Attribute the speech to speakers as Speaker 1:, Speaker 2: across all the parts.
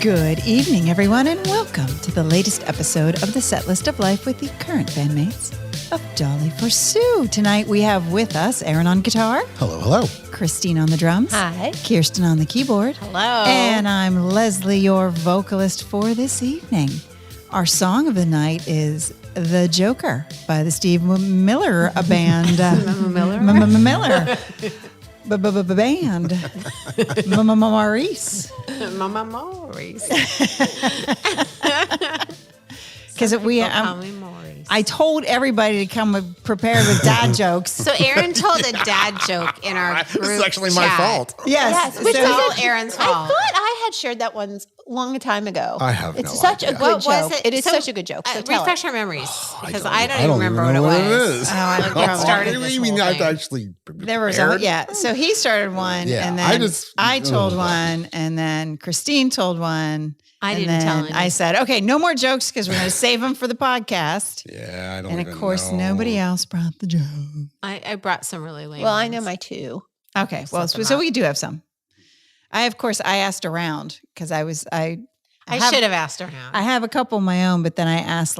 Speaker 1: Good evening, everyone, and welcome to the latest episode of the Setlist of Life with the current bandmates of Dolly for Sue. Tonight we have with us Aaron on guitar.
Speaker 2: Hello, hello.
Speaker 1: Christine on the drums.
Speaker 3: Hi.
Speaker 1: Kirsten on the keyboard.
Speaker 3: Hello.
Speaker 1: And I'm Leslie, your vocalist for this evening. Our song of the night is The Joker by the Steve Miller Band. Miller? Miller. Band. Maurice.
Speaker 3: Mama Maurice.
Speaker 1: Because I told everybody to come prepared with dad jokes.
Speaker 3: So Aaron told a dad joke in our group
Speaker 2: This is actually
Speaker 3: chat.
Speaker 2: my fault.
Speaker 1: Yes.
Speaker 3: It's all Aaron's
Speaker 4: I
Speaker 3: fault.
Speaker 4: thought I had shared that one long time ago.
Speaker 2: I have
Speaker 4: It's
Speaker 2: no
Speaker 4: such
Speaker 2: idea.
Speaker 4: a good
Speaker 3: What was
Speaker 4: joke.
Speaker 3: it?
Speaker 4: It is
Speaker 3: So,
Speaker 4: such a good joke. So tell
Speaker 3: refresh
Speaker 4: it.
Speaker 3: our memories because
Speaker 2: I
Speaker 3: I don't even remember what it was.
Speaker 1: I don't
Speaker 3: What started
Speaker 2: What do
Speaker 3: this
Speaker 2: you mean
Speaker 3: whole
Speaker 2: I've
Speaker 3: thing?
Speaker 2: actually
Speaker 1: There was
Speaker 2: prepared?
Speaker 1: So he started one,
Speaker 2: Yeah,
Speaker 1: and then
Speaker 2: I
Speaker 1: told
Speaker 2: ugh.
Speaker 1: one, and then Christine told one.
Speaker 3: I
Speaker 1: and
Speaker 3: didn't tell
Speaker 1: then
Speaker 3: any.
Speaker 1: I said, okay, no more jokes because we're going to save them for the podcast.
Speaker 2: Yeah, I don't
Speaker 1: And
Speaker 2: even
Speaker 1: of course,
Speaker 2: know.
Speaker 1: nobody else brought the joke.
Speaker 3: I brought some really lame
Speaker 4: Well, I know
Speaker 3: ones.
Speaker 4: my two.
Speaker 1: Okay, well,
Speaker 3: Set them
Speaker 1: so
Speaker 3: up.
Speaker 1: we do have some. I asked around because I
Speaker 3: should have asked around.
Speaker 1: I have a couple of my own, but then I asked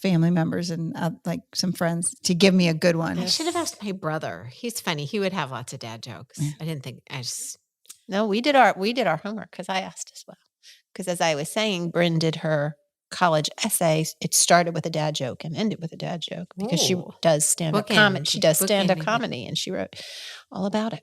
Speaker 1: family members and like some friends to give me a good one.
Speaker 3: I should have asked my brother. He's funny. He would have lots of dad jokes.
Speaker 1: Yeah.
Speaker 3: I didn't think. I just
Speaker 4: No, we did our homework because I asked as well. Because as I was saying, Bryn did her college essays. It started with a dad joke and ended with a dad joke because she
Speaker 3: Ooh.
Speaker 4: does stand-up
Speaker 3: Bookend.
Speaker 4: comedy. She does
Speaker 3: Bookending
Speaker 4: stand-up
Speaker 3: it.
Speaker 4: comedy, and she wrote all about it.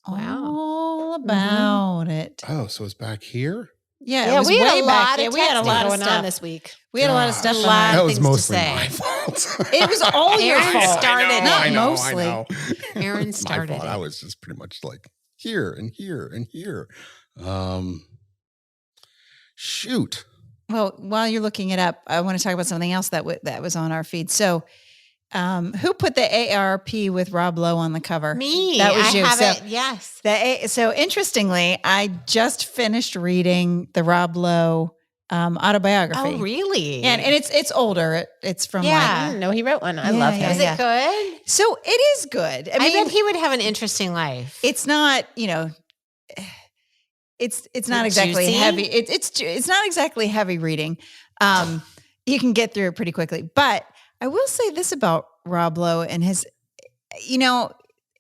Speaker 3: Wow.
Speaker 1: All about it.
Speaker 2: Oh, so it's back here?
Speaker 1: Yeah, it was
Speaker 4: we had
Speaker 1: way
Speaker 4: a
Speaker 1: back.
Speaker 4: lot
Speaker 1: Yeah,
Speaker 4: of
Speaker 1: we had a
Speaker 4: texting
Speaker 1: lot of
Speaker 4: going
Speaker 1: stuff
Speaker 4: on this week.
Speaker 1: We had a lot of stuff.
Speaker 3: A
Speaker 1: on
Speaker 3: lot
Speaker 1: that.
Speaker 2: That was
Speaker 3: things to
Speaker 2: mostly
Speaker 3: say.
Speaker 2: my fault.
Speaker 1: It was all your
Speaker 3: Aaron
Speaker 1: fault.
Speaker 3: started it.
Speaker 1: Not
Speaker 2: I know,
Speaker 1: mostly.
Speaker 2: I know.
Speaker 3: Aaron
Speaker 2: It's my
Speaker 3: started
Speaker 2: fault.
Speaker 3: it.
Speaker 2: I was just pretty much like here and here and here. Shoot.
Speaker 1: Well, while you're looking it up, I want to talk about something else that was on our feed. So, who put the AARP with Rob Lowe on the cover?
Speaker 3: Me.
Speaker 1: That was
Speaker 3: I
Speaker 1: you.
Speaker 3: have
Speaker 1: So-
Speaker 3: it. Yes.
Speaker 1: So interestingly, I just finished reading the Rob Lowe autobiography.
Speaker 3: Oh, really?
Speaker 1: Yeah, and it's older. It's from
Speaker 3: Yeah.
Speaker 4: I didn't know he wrote one. I
Speaker 1: Yeah,
Speaker 4: love
Speaker 1: yeah,
Speaker 4: him.
Speaker 3: Is it good?
Speaker 1: so it is good. I
Speaker 3: I
Speaker 1: mean,
Speaker 3: bet he would have an interesting life.
Speaker 1: it's not, it's not exactly
Speaker 3: juicy?
Speaker 1: heavy. It's not exactly heavy reading. You can get through it pretty quickly. But I will say this about Rob Lowe and his,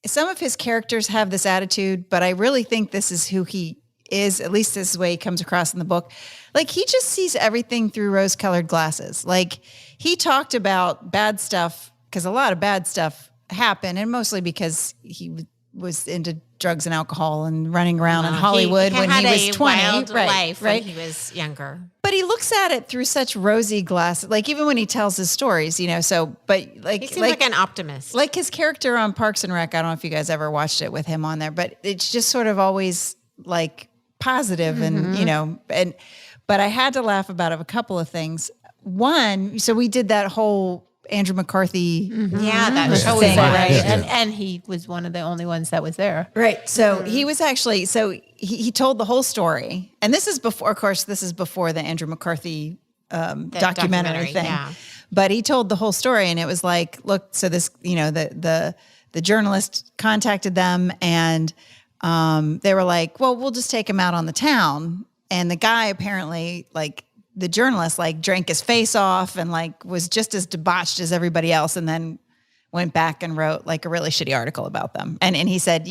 Speaker 1: some of his characters have this attitude, but I really think this is who he is. At least this is the way he comes across in the book. Like he just sees everything through rose-colored glasses. Like he talked about bad stuff because a lot of bad stuff happened, and mostly because he was into drugs and alcohol and running around in Hollywood
Speaker 3: he
Speaker 1: when
Speaker 3: had
Speaker 1: he was
Speaker 3: a
Speaker 1: 20.
Speaker 3: wild life
Speaker 1: right.
Speaker 3: when he was younger.
Speaker 1: But he looks at it through such rosy glasses, like even when he tells his stories, so, but like,
Speaker 3: He seems like an optimist.
Speaker 1: like his character on Parks and Rec. I don't know if you guys ever watched it with him on there, but it's just sort of always like positive and, but I had to laugh about a couple of things. One, so we did that whole Andrew McCarthy.
Speaker 3: Yeah, that show was
Speaker 1: thing,
Speaker 3: fun.
Speaker 1: right?
Speaker 4: And he was one of the only ones that was there.
Speaker 1: Right. So he was actually, he told the whole story. And this is before, of course, the Andrew McCarthy documentary thing.
Speaker 3: Yeah.
Speaker 1: But he told the whole story and it was like, look, so this, the journalist contacted them and they were like, well, we'll just take him out on the town. And the guy apparently the journalist drank his face off and was just as debauched as everybody else. And then went back and wrote a really shitty article about them. And he said,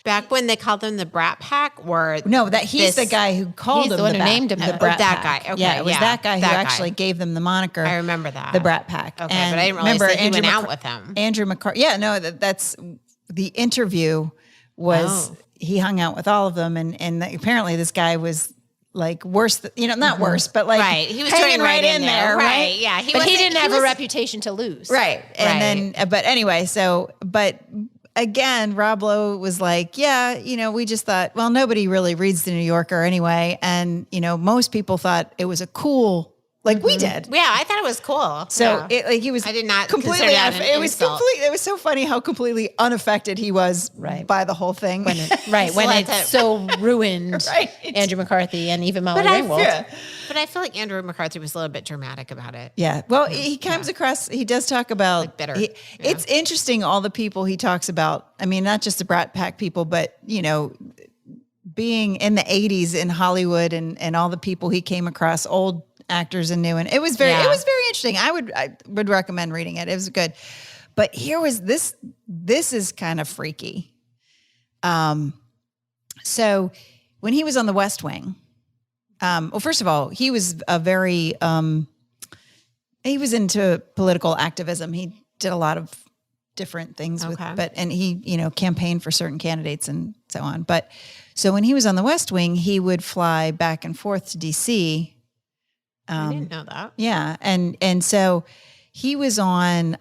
Speaker 3: Back when they called them the Brat Pack, or
Speaker 1: no, that he's the guy who called
Speaker 4: He's
Speaker 1: him
Speaker 4: the one who
Speaker 1: Brat-
Speaker 4: named him
Speaker 1: the
Speaker 4: that.
Speaker 1: Brat
Speaker 3: That
Speaker 1: Pack.
Speaker 3: guy. Okay,
Speaker 1: yeah, it was
Speaker 3: yeah,
Speaker 1: that guy who
Speaker 3: that guy.
Speaker 1: actually gave them the moniker.
Speaker 3: I remember that.
Speaker 1: the Brat Pack.
Speaker 3: Okay,
Speaker 1: And
Speaker 3: but I didn't realize
Speaker 1: remember
Speaker 3: that he
Speaker 1: Andrew
Speaker 3: went out
Speaker 1: McCar-
Speaker 3: with him.
Speaker 1: Andrew McCarthy. Yeah, no, that's the interview was he hung out with all of them, and apparently this guy was worse, not worse, but
Speaker 3: Right. He was
Speaker 1: hanging
Speaker 3: doing right in there.
Speaker 1: right?
Speaker 3: Right. Yeah.
Speaker 4: But he didn't have a
Speaker 3: was-
Speaker 4: reputation to lose.
Speaker 1: Right. And then, but anyway, but again, Rob Lowe was like, yeah, we just thought, well, nobody really reads the New Yorker anyway. And, most people thought it was a cool, we did.
Speaker 3: Yeah, I thought it was cool.
Speaker 1: So
Speaker 3: yeah.
Speaker 1: he was
Speaker 3: I did not
Speaker 1: completely,
Speaker 3: consider that an
Speaker 1: it was
Speaker 3: insult.
Speaker 1: completely, it was so funny how completely unaffected he was
Speaker 4: Right.
Speaker 1: by the whole thing.
Speaker 4: When
Speaker 3: let
Speaker 4: it
Speaker 3: that-
Speaker 4: so ruined
Speaker 1: Right.
Speaker 4: Andrew McCarthy and even Molly
Speaker 3: But I
Speaker 4: Ringwald.
Speaker 1: Yeah.
Speaker 3: But I feel like Andrew McCarthy was a little bit dramatic about it.
Speaker 1: Yeah. Well, he comes across, he does talk about,
Speaker 3: bitter.
Speaker 1: It's interesting, all the people he talks about. I mean, not just the Brat Pack people, but, being in the 80s in Hollywood and all the people he came across, old actors and new. And it was very interesting. I would recommend reading it. It was good. But here was this is kind of freaky. So when he was on the West Wing, well, first of all, he was he was into political activism. He did a lot of different things and he, campaigned for certain candidates and so on. But so when he was on the West Wing, he would fly back and forth to DC.
Speaker 3: I didn't know that.
Speaker 1: Yeah. And so he was on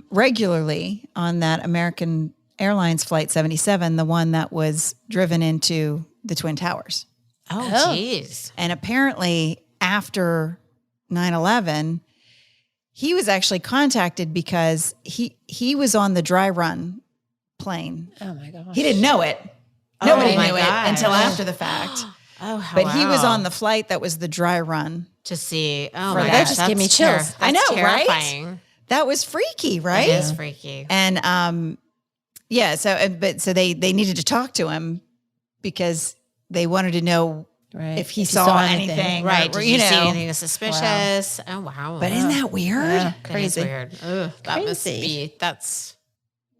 Speaker 1: regularly on that American Airlines Flight 77, the one that was driven into the Twin Towers.
Speaker 3: Oh, geez.
Speaker 1: And apparently after 9/11, he was actually contacted because he was on the dry run plane.
Speaker 4: Oh my gosh.
Speaker 1: He didn't know it. Nobody knew it until after the fact. He was on the flight that was the dry run.
Speaker 3: To see. Oh,
Speaker 1: For
Speaker 3: my
Speaker 1: that.
Speaker 3: gosh.
Speaker 1: Just
Speaker 3: That's
Speaker 4: give me chills.
Speaker 1: I know, right?
Speaker 3: terrifying.
Speaker 1: That was freaky, right?
Speaker 3: It is freaky.
Speaker 1: And so they needed to talk to him because they wanted to know if he saw anything.
Speaker 3: Right.
Speaker 1: Or,
Speaker 3: Did you see anything suspicious? Wow. Oh, wow.
Speaker 1: But isn't that weird?
Speaker 4: Yeah,
Speaker 3: Crazy.
Speaker 4: crazy.
Speaker 3: Weird. Ugh, that must
Speaker 4: Crazy.
Speaker 3: be, that's.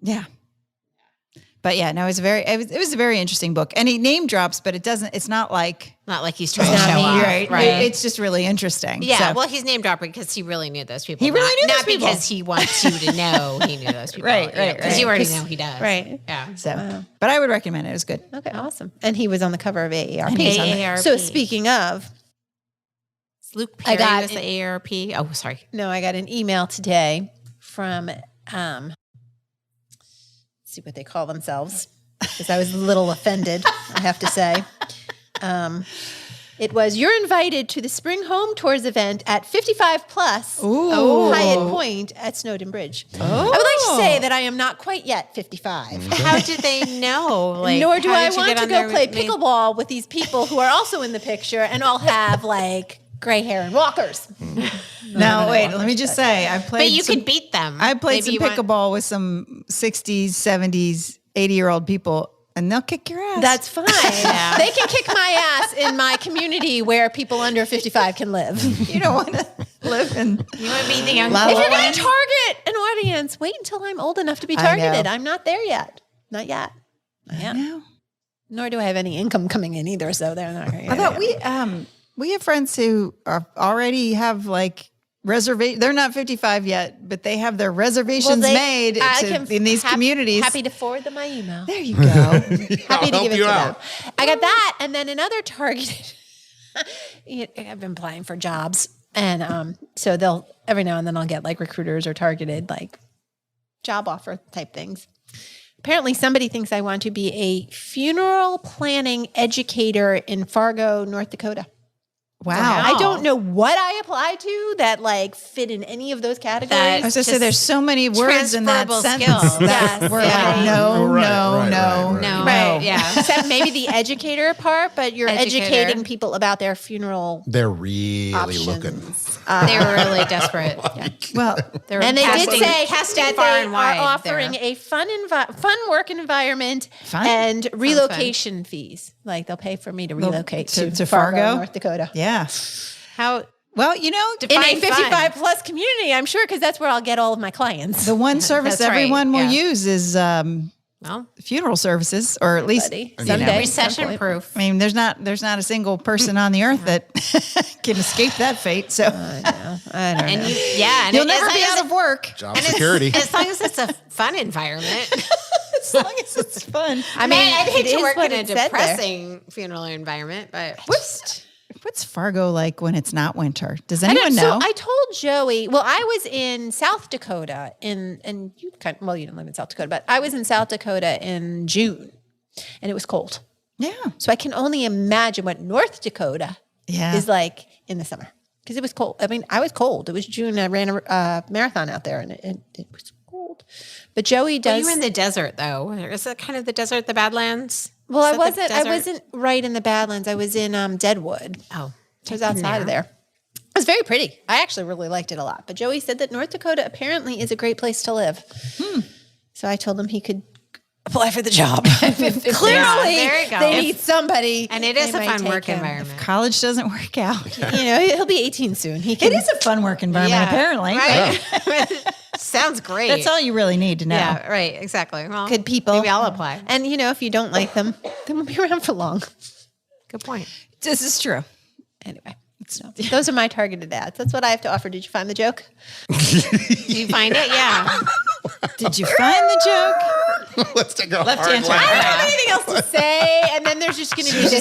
Speaker 1: Yeah. But yeah, no, it was a very interesting book. And he name drops, but it's not like
Speaker 3: Not like he's trying to
Speaker 4: It's
Speaker 3: show
Speaker 4: not
Speaker 3: off.
Speaker 4: me,
Speaker 1: right. It's just really interesting.
Speaker 3: Yeah,
Speaker 1: So-
Speaker 3: well, he's name dropping because he really knew those people.
Speaker 1: He really knew those
Speaker 3: not
Speaker 1: people.
Speaker 3: because he wants you to know he knew those people.
Speaker 1: Right,
Speaker 3: Because you already know he does.
Speaker 4: Right.
Speaker 3: Yeah.
Speaker 1: So, but I would recommend it. It was good.
Speaker 4: Okay, awesome. And he was on the cover of AARP.
Speaker 3: AARP.
Speaker 4: So speaking of,
Speaker 3: Luke Perry
Speaker 4: got
Speaker 3: was the AARP. Oh, sorry.
Speaker 4: no, I got an email today from, let's see what they call themselves, because I was a little offended, I have to say. It was, you're invited to the Spring Home Tours event at 55 Plus Hyatt Point at Snowden Bridge. I would like to say that I am not quite yet 55.
Speaker 3: How did they know?
Speaker 4: Nor do
Speaker 3: how
Speaker 4: I
Speaker 3: did you
Speaker 4: want
Speaker 3: get
Speaker 4: to
Speaker 3: on
Speaker 4: go
Speaker 3: their
Speaker 4: play
Speaker 3: main-
Speaker 4: pickleball with these people who are also in the picture and all have like gray hair and walkers.
Speaker 1: Now, wait, let me just say, I played.
Speaker 3: But you could beat them.
Speaker 1: I played
Speaker 3: Maybe
Speaker 1: some
Speaker 3: you want-
Speaker 1: pickleball with some 60s, 70s, 80-year-old people, and they'll kick your ass.
Speaker 4: That's fine.
Speaker 3: Yeah.
Speaker 4: They can kick my ass in my community where people under 55 can live.
Speaker 1: You don't want to live in.
Speaker 3: You want to be the young
Speaker 1: La
Speaker 4: If
Speaker 1: La
Speaker 4: you're going
Speaker 1: Land.
Speaker 4: to target an audience, wait until I'm old enough to be
Speaker 1: I
Speaker 4: targeted.
Speaker 1: know.
Speaker 4: I'm not there yet. Not yet. I am.
Speaker 1: No.
Speaker 4: Nor do I have any income coming in either, so they're not going to
Speaker 1: I thought we have friends who are already have like reservation. They're not 55 yet, but they have their reservations made in these communities.
Speaker 4: Happy to forward them my email.
Speaker 1: There you go.
Speaker 4: Happy to
Speaker 2: help
Speaker 4: give it
Speaker 2: you
Speaker 4: to
Speaker 2: out.
Speaker 4: them. I got that, and then another targeted. I've been applying for jobs, and so they'll every now and then I'll get like recruiters or targeted like job offer type things. Apparently, somebody thinks I want to be a funeral planning educator in Fargo, North Dakota.
Speaker 1: Wow.
Speaker 4: I don't know what I applied to that like fit in any of those categories.
Speaker 1: I was going to say, there's so many words in that
Speaker 3: transferable
Speaker 1: sentence
Speaker 3: skills.
Speaker 1: that
Speaker 4: Yes.
Speaker 1: were
Speaker 4: Yeah.
Speaker 1: like, no,
Speaker 2: Right,
Speaker 1: no,
Speaker 2: right,
Speaker 1: no,
Speaker 2: right,
Speaker 3: No.
Speaker 4: Right.
Speaker 3: Yeah.
Speaker 4: Except maybe the educator part, but you're
Speaker 3: Educator.
Speaker 4: educating people about their funeral
Speaker 2: They're really
Speaker 4: options.
Speaker 2: looking.
Speaker 3: They were really desperate.
Speaker 1: Well,
Speaker 3: They were
Speaker 4: And they did
Speaker 3: casting-
Speaker 4: say
Speaker 3: casting
Speaker 4: that
Speaker 3: far
Speaker 4: they
Speaker 3: and wide
Speaker 4: are offering
Speaker 3: there.
Speaker 4: a fun work environment
Speaker 1: Fun?
Speaker 4: and relocation fees. Like they'll pay for me to relocate
Speaker 1: to
Speaker 4: to
Speaker 1: Fargo?
Speaker 4: Fargo, North Dakota.
Speaker 1: yeah.
Speaker 3: How
Speaker 1: Well,
Speaker 4: In a
Speaker 3: Define
Speaker 4: 55 plus community, I'm sure, because that's where I'll get all of my clients.
Speaker 1: the one service
Speaker 3: That's right,
Speaker 1: everyone will
Speaker 3: yeah.
Speaker 1: use is
Speaker 3: well,
Speaker 1: funeral services, or at least,
Speaker 4: Buddy.
Speaker 1: you
Speaker 4: Someday.
Speaker 1: know,
Speaker 3: recession proof.
Speaker 1: I mean, there's not a single person on the earth that can escape that fate. So
Speaker 4: I don't
Speaker 3: And
Speaker 4: know.
Speaker 3: you, yeah, and
Speaker 1: you'll
Speaker 3: as
Speaker 1: never
Speaker 3: long
Speaker 1: be
Speaker 3: as
Speaker 1: out of work
Speaker 2: Job
Speaker 3: and
Speaker 2: security.
Speaker 3: As long as it's a fun environment.
Speaker 1: as long as it's fun.
Speaker 4: I mean,
Speaker 3: I'd hate
Speaker 4: it
Speaker 3: to
Speaker 4: is
Speaker 3: work
Speaker 4: what
Speaker 3: in a
Speaker 4: it said there.
Speaker 3: depressing funeral environment, but
Speaker 1: What's Fargo like when it's not winter? Does
Speaker 4: I
Speaker 1: anyone
Speaker 4: don't-
Speaker 1: know?
Speaker 4: So I told Joey. Well, I was in South Dakota and you you didn't live in South Dakota, but I was in South Dakota in June, and it was cold.
Speaker 1: yeah,
Speaker 4: So I can only imagine what North Dakota
Speaker 1: yeah.
Speaker 4: is like in the summer because it was cold. I mean, I was cold. It was June. I ran a marathon out there, and it was cold. But Joey
Speaker 3: well,
Speaker 4: does.
Speaker 3: you were in the desert, though. Is it kind of the desert, the Badlands?
Speaker 4: well, I
Speaker 3: Is that the
Speaker 4: wasn't. I
Speaker 3: desert?
Speaker 4: wasn't right in the Badlands. I was in Deadwood.
Speaker 3: Oh,
Speaker 4: I was outside of there. It was very pretty. I actually really liked it a lot. But Joey said that North Dakota apparently is a great place to live. So I told him he could apply for the job. Clearly,
Speaker 3: there you go.
Speaker 4: they need somebody.
Speaker 3: And it is
Speaker 4: They
Speaker 3: a
Speaker 4: might
Speaker 3: fun
Speaker 4: take
Speaker 3: work
Speaker 4: him.
Speaker 3: environment.
Speaker 1: College doesn't work out.
Speaker 4: He'll be 18 soon. He can,
Speaker 1: It is a fun work environment, apparently.
Speaker 3: Right? Sounds great.
Speaker 1: That's all you really need to know.
Speaker 3: Yeah, right. Exactly. Well,
Speaker 4: good people.
Speaker 3: maybe I'll apply.
Speaker 4: And, if you don't like them, they won't be around for long.
Speaker 3: Good point.
Speaker 1: This is true.
Speaker 4: Anyway, so those are my targeted ads. That's what I have to offer. Did you find the joke?
Speaker 3: Did you find it? Yeah.
Speaker 1: Did you find the joke?
Speaker 2: Let's take a
Speaker 1: Left-hand
Speaker 2: hard
Speaker 1: turn.
Speaker 4: I don't
Speaker 2: laugh.
Speaker 4: have anything else to say. And then there's just going to be this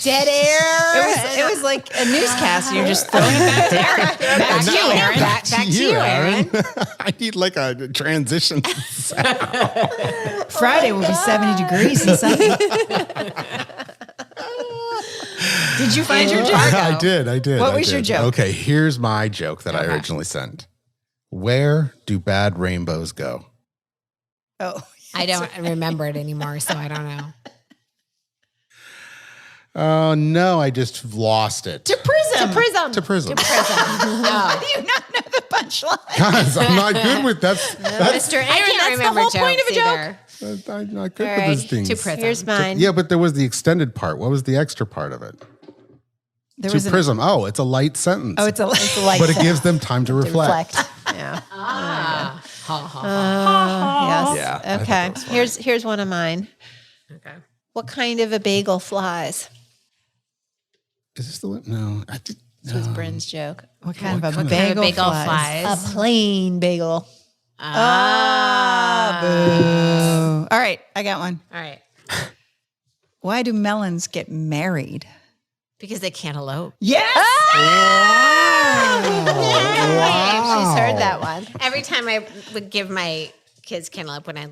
Speaker 4: dead air.
Speaker 1: It was like a newscast. You're just throwing it back to Aaron. Back to you, Aaron.
Speaker 3: Back to you, Aaron.
Speaker 2: I need like a transition.
Speaker 1: Friday will be 70 degrees and sunny. Did you find your joke?
Speaker 2: I did.
Speaker 1: What was your joke?
Speaker 2: Okay, here's my joke that I originally sent. Where do bad rainbows go?
Speaker 1: Oh,
Speaker 3: I don't remember it anymore, so I don't know.
Speaker 2: Oh, no, I just lost it.
Speaker 1: to Prism.
Speaker 2: To prison.
Speaker 1: How do you not know the punchline?
Speaker 2: Guys, I'm not good with that.
Speaker 4: Mr. Aaron,
Speaker 3: I can't
Speaker 4: that's
Speaker 3: remember
Speaker 4: the whole point of a joke.
Speaker 3: jokes
Speaker 2: I'm not good
Speaker 4: All
Speaker 2: with
Speaker 4: right,
Speaker 2: these things.
Speaker 3: To prison.
Speaker 4: Here's mine.
Speaker 2: Yeah, but there was the extended part. What was the extra part of it?
Speaker 1: There
Speaker 2: To prism. Oh, it's a light sentence.
Speaker 1: it's a light.
Speaker 2: but it gives them time to reflect.
Speaker 4: Yeah.
Speaker 3: Ah. Ha, ha, ha.
Speaker 4: Yes.
Speaker 2: Yeah, I thought
Speaker 4: Okay.
Speaker 2: that was funny.
Speaker 4: Here's one of mine.
Speaker 3: Okay.
Speaker 4: What kind of a bagel flies?
Speaker 2: Is this the one? No. I did,
Speaker 4: This was Bryn's joke.
Speaker 1: What kind of a
Speaker 3: What
Speaker 1: bagel,
Speaker 3: kind of bagel
Speaker 1: flies?
Speaker 3: flies?
Speaker 4: A plain bagel.
Speaker 1: Ah, boo. All right, I got one.
Speaker 3: All right.
Speaker 1: Why do melons get married?
Speaker 3: Because they can't elope.
Speaker 1: Yes.
Speaker 4: She's heard that one.
Speaker 3: Every time I would give my kids cantaloupe when they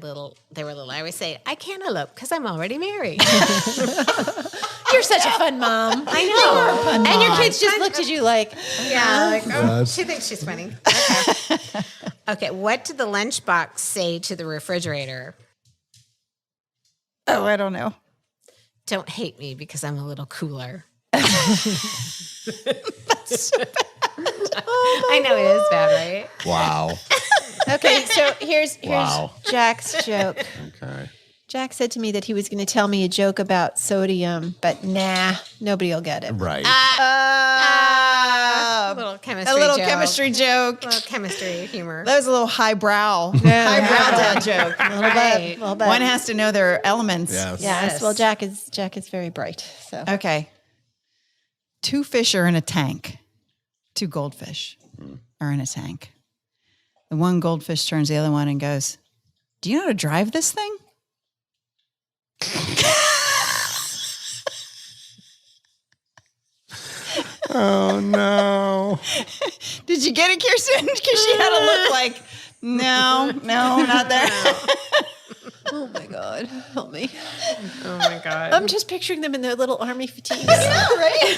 Speaker 3: were little, I always say, I can't elope because I'm already married.
Speaker 4: You're such a fun mom.
Speaker 3: I know.
Speaker 4: And your kids just looked at you like,
Speaker 3: Yeah, like, oh,
Speaker 2: Yes.
Speaker 3: she thinks she's funny. Okay. Okay, what did the lunchbox say to the refrigerator?
Speaker 1: Oh, I don't know.
Speaker 3: Don't hate me because I'm a little cooler. I know it is bad, right?
Speaker 2: Wow.
Speaker 4: okay, so here's
Speaker 2: Wow.
Speaker 4: Jack's joke.
Speaker 2: Okay.
Speaker 4: Jack said to me that he was going to tell me a joke about sodium, but nah, nobody will get it.
Speaker 2: Right.
Speaker 3: A little chemistry
Speaker 1: A little
Speaker 3: joke.
Speaker 1: chemistry joke.
Speaker 3: A little chemistry humor.
Speaker 1: That was a little highbrow dad joke.
Speaker 4: A little bit.
Speaker 1: One has to know their elements.
Speaker 2: Yes.
Speaker 4: Yes. Well, Jack is very bright. So
Speaker 1: Okay. Two fish are in a tank. Two goldfish are in a tank. The one goldfish turns to the other one and goes, "Do you know how to drive this thing?"
Speaker 2: Oh, no.
Speaker 1: Did you get it, Kirsten? Because she had a look like, no, not there.
Speaker 4: oh my God, help me!
Speaker 3: Oh my God.
Speaker 4: I'm just picturing them in their little army fatigues,
Speaker 1: Right?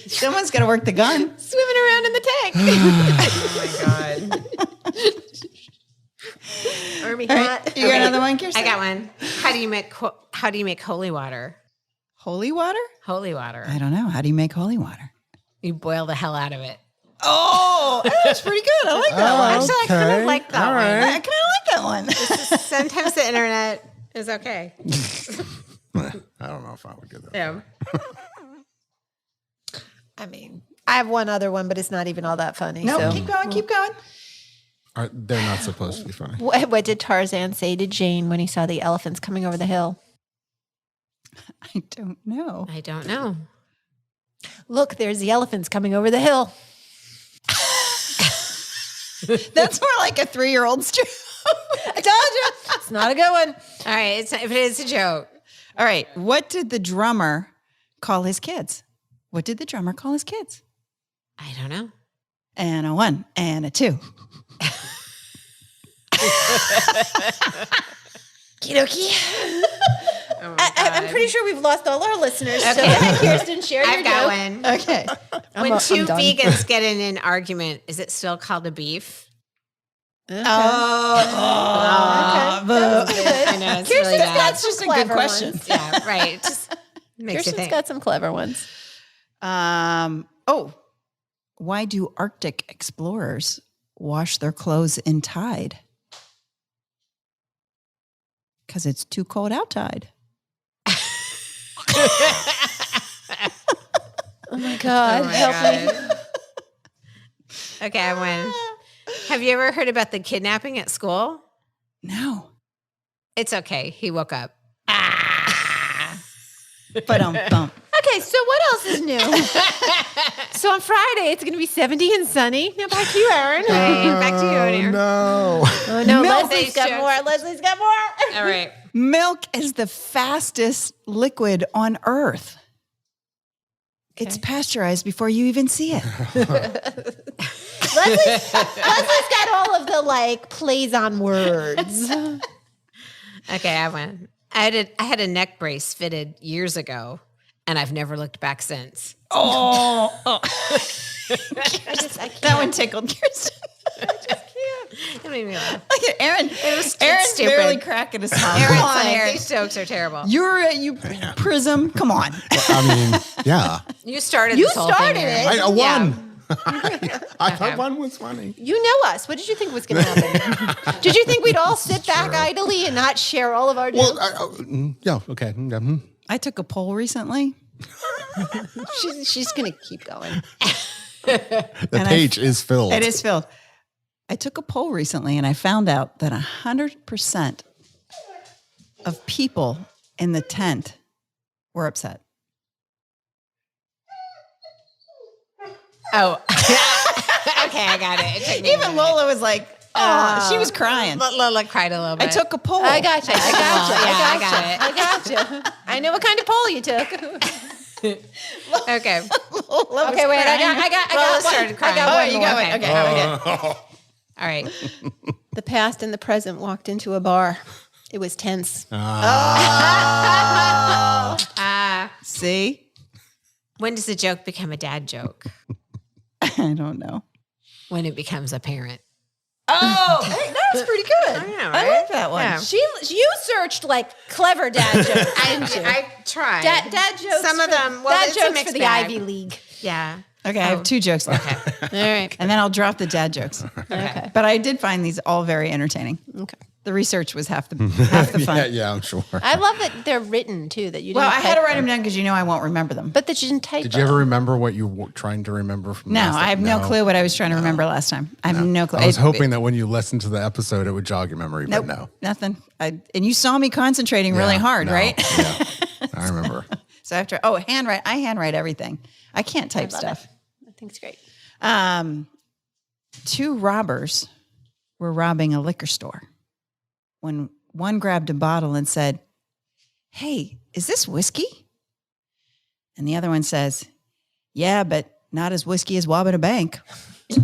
Speaker 1: Someone's got to work the gun.
Speaker 4: swimming around in the tank.
Speaker 3: Oh my God.
Speaker 4: Army
Speaker 1: All
Speaker 4: hat.
Speaker 1: right, you got another one, Kirsten?
Speaker 3: I got one. How do you make holy water?
Speaker 1: Holy water?
Speaker 3: Holy water.
Speaker 1: I don't know. How do you make holy water?
Speaker 3: You boil the hell out of it.
Speaker 1: Oh, that's pretty good. I like that one.
Speaker 3: Actually, I kind of like that
Speaker 2: All
Speaker 3: one.
Speaker 2: right.
Speaker 1: I kind of like that one.
Speaker 3: Sometimes the internet is okay.
Speaker 2: I don't know if I would get that.
Speaker 3: Yeah.
Speaker 4: I mean, I have one other one, but it's not even all that funny.
Speaker 1: No,
Speaker 4: so.
Speaker 1: keep going, keep going.
Speaker 2: They're not supposed to be funny.
Speaker 4: What did Tarzan say to Jane when he saw the elephants coming over the hill?
Speaker 1: I don't know.
Speaker 3: I don't know.
Speaker 4: Look, there's the elephants coming over the hill.
Speaker 1: That's more like a 3-year-old's joke.
Speaker 4: I told you. It's not a good one.
Speaker 3: All right. If it is a joke.
Speaker 1: All right. What did the drummer call his kids? What did the drummer call his kids?
Speaker 3: I don't know.
Speaker 1: And a 1 and a 2.
Speaker 4: Kidoki.
Speaker 3: Oh my
Speaker 4: I'm
Speaker 3: God.
Speaker 4: pretty sure we've lost all our listeners. So
Speaker 3: Okay.
Speaker 4: Kirsten, share your
Speaker 3: I've got
Speaker 4: joke.
Speaker 3: one.
Speaker 1: Okay.
Speaker 3: When
Speaker 4: I'm
Speaker 3: two
Speaker 4: done.
Speaker 3: vegans get in an argument, is it still called a beef?
Speaker 4: Okay.
Speaker 1: Oh,
Speaker 4: Okay. That was good.
Speaker 3: I know it's
Speaker 4: Kirsten's
Speaker 3: really
Speaker 4: got
Speaker 3: bad.
Speaker 1: That's just a good
Speaker 4: clever
Speaker 1: question.
Speaker 4: ones.
Speaker 3: Yeah, right. It just makes you
Speaker 4: Kirsten's
Speaker 3: think.
Speaker 4: got some clever ones.
Speaker 1: Why do Arctic explorers wash their clothes in Tide? Because it's too cold outside.
Speaker 4: Oh my God. Help me.
Speaker 3: Okay, I win. Have you ever heard about the kidnapping at school?
Speaker 1: No.
Speaker 3: It's okay. He woke up.
Speaker 1: But bump.
Speaker 4: Okay, so what else is new? So on Friday, it's going to be 70 and sunny. Now back to you, Aaron.
Speaker 3: Back to you, Aaron.
Speaker 2: No.
Speaker 4: Oh, no,
Speaker 1: Milk.
Speaker 4: Leslie's got
Speaker 3: Jokes.
Speaker 4: more. Leslie's got more.
Speaker 3: All right.
Speaker 1: Milk is the fastest liquid on earth. It's pasteurized before you even see it.
Speaker 4: Leslie's got all of the like plays on words.
Speaker 3: Okay, I win. I had a neck brace fitted years ago, and I've never looked back since.
Speaker 1: Oh.
Speaker 4: I can't.
Speaker 1: That one tickled Kirsten.
Speaker 3: It made me laugh.
Speaker 1: Look at Aaron. Aaron's
Speaker 3: stupid.
Speaker 1: barely cracking his mouth.
Speaker 3: Aaron's
Speaker 1: Come on,
Speaker 3: like,
Speaker 1: Aaron.
Speaker 3: these jokes are terrible.
Speaker 1: You Prism. Come on.
Speaker 2: I mean, yeah.
Speaker 3: You started
Speaker 4: You
Speaker 3: this whole
Speaker 4: started
Speaker 3: thing.
Speaker 4: it.
Speaker 3: Aaron.
Speaker 2: I won.
Speaker 3: Yeah.
Speaker 2: I thought one was funny.
Speaker 4: You know us. What did you think was going to happen? Did you think we'd all sit back idly and not share all of our jokes?
Speaker 2: Well, yeah, okay.
Speaker 1: I took a poll recently.
Speaker 4: She's going to keep going.
Speaker 2: The page is filled.
Speaker 1: It is filled. I took a poll recently and I found out that 100% of people in the tent were upset.
Speaker 3: Oh. Okay, I got it. It took me a
Speaker 1: Even
Speaker 3: minute.
Speaker 1: Lola was like, oh, she was crying.
Speaker 3: Lola cried a little bit.
Speaker 1: I took a poll.
Speaker 4: I got you.
Speaker 3: Yeah, I got it.
Speaker 4: I got you. I know what kind of poll you took.
Speaker 3: Okay.
Speaker 4: Okay, wait. I got
Speaker 3: Lola
Speaker 4: one.
Speaker 3: started crying.
Speaker 4: I got
Speaker 1: Oh,
Speaker 4: one
Speaker 1: you
Speaker 4: more.
Speaker 1: got it. Okay.
Speaker 3: All right.
Speaker 4: The past and the present walked into a bar. It was tense.
Speaker 1: See?
Speaker 3: When does a joke become a dad joke?
Speaker 1: I don't know.
Speaker 3: When it becomes apparent.
Speaker 1: Oh, hey, that was pretty good.
Speaker 3: I know,
Speaker 1: I
Speaker 3: right?
Speaker 1: like that one.
Speaker 3: Yeah.
Speaker 4: You searched like clever dad jokes, didn't you?
Speaker 3: I tried.
Speaker 4: Dad jokes.
Speaker 3: Some of them. Well,
Speaker 4: Dad
Speaker 3: it's a
Speaker 4: jokes
Speaker 3: mixed
Speaker 4: for the
Speaker 3: bag.
Speaker 4: Ivy League.
Speaker 3: Yeah.
Speaker 1: Okay, I have 2 jokes left.
Speaker 4: All right.
Speaker 1: And then I'll drop the dad jokes.
Speaker 4: Okay.
Speaker 1: But I did find these all very entertaining.
Speaker 4: Okay.
Speaker 1: The research was half the fun.
Speaker 2: Yeah, I'm sure.
Speaker 4: I love that they're written too. That you.
Speaker 1: Well, I
Speaker 4: didn't
Speaker 1: had to
Speaker 4: type
Speaker 1: write them down because you know I won't remember them.
Speaker 4: but that you didn't type.
Speaker 2: Did you ever remember what you were trying to remember from
Speaker 1: No,
Speaker 2: last
Speaker 1: I have no clue what I was trying to remember last time. I have no clue.
Speaker 2: I was hoping that when you listened to the episode, it would jog your memory,
Speaker 1: Nope,
Speaker 2: but no.
Speaker 1: nothing. And you saw me concentrating really
Speaker 2: Yeah,
Speaker 1: hard,
Speaker 2: no,
Speaker 1: right?
Speaker 2: Yeah, I remember.
Speaker 1: So after, handwrite. I handwrite everything. I can't type stuff.
Speaker 4: I think it's great.
Speaker 1: 2 robbers were robbing a liquor store when one grabbed a bottle and said, "Hey, is this whiskey?" And the other one says, "Yeah, but not as whiskey as robbing a bank."
Speaker 4: She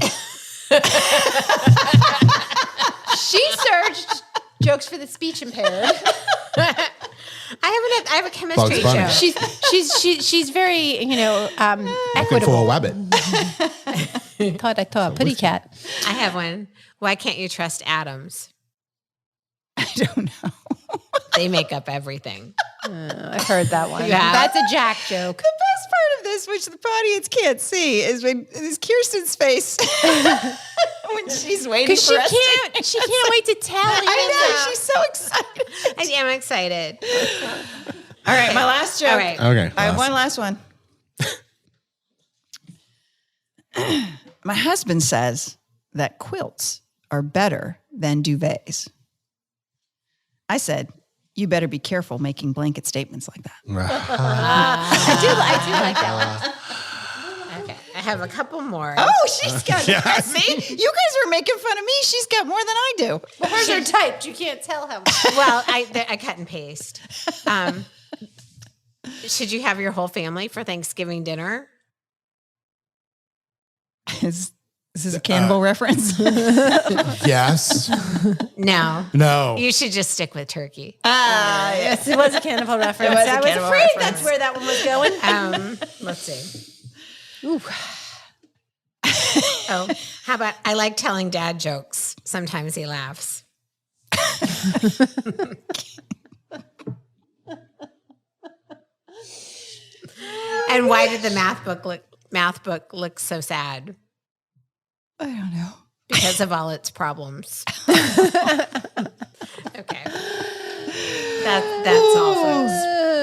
Speaker 4: searched jokes for the speech impaired.
Speaker 3: I have a chemistry
Speaker 2: Bugs Bunny.
Speaker 3: joke.
Speaker 4: She's very
Speaker 2: Looking
Speaker 4: equitable.
Speaker 2: for a wabbit.
Speaker 4: I thought putty cat.
Speaker 3: I have one. Why can't you trust atoms?
Speaker 1: I don't know.
Speaker 3: They make up everything.
Speaker 4: I've heard that one.
Speaker 3: Yeah.
Speaker 4: That's a Jack joke.
Speaker 1: The best part of this, which the audience can't see, is Kirsten's face when she's waiting
Speaker 4: Because
Speaker 1: for us.
Speaker 4: she can't wait to tell you.
Speaker 1: I know, she's so excited.
Speaker 3: I am excited.
Speaker 1: All right, my last joke.
Speaker 3: All right.
Speaker 2: Okay.
Speaker 1: I have one last one. My husband says that quilts are better than duvets. I said, you better be careful making blanket statements like that.
Speaker 4: I do like that one.
Speaker 3: Okay. I have a couple more.
Speaker 1: Oh, she's got, see, you guys were making fun of me. She's got more than I do.
Speaker 4: Well, hers are typed. You can't tell how much.
Speaker 3: Well, I cut and paste. Should you have your whole family for Thanksgiving dinner?
Speaker 1: Is this a cannibal reference?
Speaker 2: Yes.
Speaker 3: No.
Speaker 2: No.
Speaker 3: You should just stick with turkey.
Speaker 4: Yes, it was a cannibal reference.
Speaker 1: It was a
Speaker 4: I was
Speaker 1: cannibal
Speaker 4: afraid
Speaker 1: reference.
Speaker 4: that's where that one was going.
Speaker 3: Let's see.
Speaker 4: Ooh.
Speaker 3: Oh, how about I like telling dad jokes. Sometimes he laughs. And why did the math book look so sad?
Speaker 1: I don't know.
Speaker 3: Because of all its problems. Okay. That's all, folks.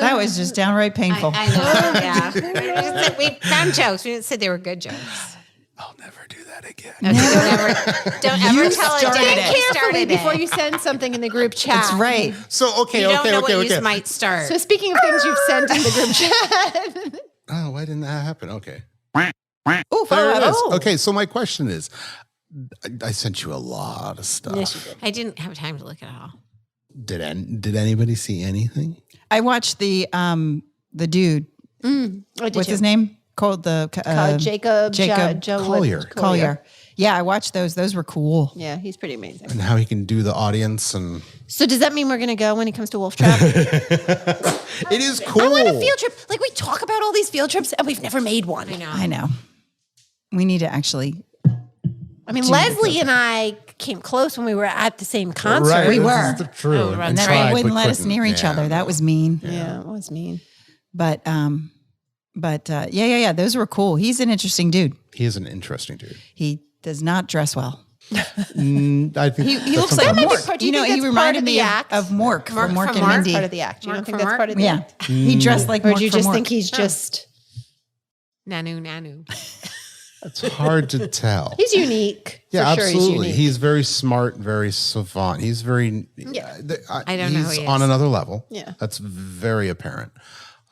Speaker 1: That was just downright painful.
Speaker 3: I know. Yeah. We found jokes. We didn't say they were good jokes.
Speaker 2: I'll never do that again.
Speaker 3: Okay, don't ever tell a
Speaker 1: started
Speaker 3: dad
Speaker 1: it.
Speaker 3: you started
Speaker 4: before
Speaker 3: it.
Speaker 4: you send something in the group chat.
Speaker 1: That's right.
Speaker 2: So, okay,
Speaker 3: You don't know what
Speaker 2: okay.
Speaker 3: you might start.
Speaker 4: So speaking of things you've sent in the group chat.
Speaker 2: Oh, why didn't that happen? Okay.
Speaker 1: Oh,
Speaker 2: There it is. Okay, so my question is, I sent you a lot of stuff.
Speaker 4: Yes, you did.
Speaker 3: I didn't have time to look at it all.
Speaker 2: Did anybody see anything?
Speaker 1: I watched the dude. What's his name? Called
Speaker 4: Jacob
Speaker 2: Collier.
Speaker 1: Yeah, I watched those. Those were cool.
Speaker 4: Yeah, he's pretty amazing.
Speaker 2: And how he can do the audience and
Speaker 4: So does that mean we're going to go when he comes to Wolf Trap?
Speaker 2: it is cool.
Speaker 4: I want a field trip. Like, we talk about all these field trips and we've never made one.
Speaker 1: I know. We need to actually.
Speaker 4: I mean, Leslie and I came close when we were at the same concert.
Speaker 2: Right,
Speaker 1: We
Speaker 2: this
Speaker 1: were.
Speaker 2: is the true.
Speaker 3: Oh,
Speaker 2: And
Speaker 3: right.
Speaker 1: And then
Speaker 2: tried,
Speaker 1: they wouldn't
Speaker 2: but
Speaker 1: let us
Speaker 2: couldn't.
Speaker 1: near each
Speaker 2: Yeah,
Speaker 1: other. That
Speaker 2: no.
Speaker 1: was mean.
Speaker 4: Yeah, it was mean.
Speaker 1: But yeah. Those were cool. He's an interesting dude.
Speaker 2: He is an interesting dude.
Speaker 1: He does not dress well.
Speaker 2: I think
Speaker 1: He looks like
Speaker 4: might be
Speaker 1: Mork.
Speaker 4: part- do
Speaker 1: You
Speaker 4: you
Speaker 1: know,
Speaker 4: think
Speaker 1: he
Speaker 4: that's part
Speaker 1: reminded
Speaker 4: of the
Speaker 1: me
Speaker 4: act?
Speaker 1: of Mork from Mork
Speaker 3: from
Speaker 1: and
Speaker 3: Mork?
Speaker 1: Mindy.
Speaker 4: Part of the act. You don't
Speaker 3: Mark
Speaker 4: think
Speaker 3: from
Speaker 4: that's
Speaker 3: Mark?
Speaker 4: part of the
Speaker 1: Yeah,
Speaker 4: act?
Speaker 1: he dressed like
Speaker 4: Or
Speaker 1: Mork
Speaker 4: do you
Speaker 1: from
Speaker 4: just
Speaker 1: Mork.
Speaker 4: think he's just...
Speaker 3: Nanu.
Speaker 2: it's hard to tell.
Speaker 4: He's unique.
Speaker 2: Yeah,
Speaker 4: For sure
Speaker 2: absolutely.
Speaker 4: He's unique.
Speaker 2: He's very smart, very savant. He's very.
Speaker 4: Yeah.
Speaker 3: I don't know who
Speaker 2: He's
Speaker 3: he
Speaker 2: on
Speaker 3: is.
Speaker 2: another level.
Speaker 4: Yeah.
Speaker 2: That's very apparent.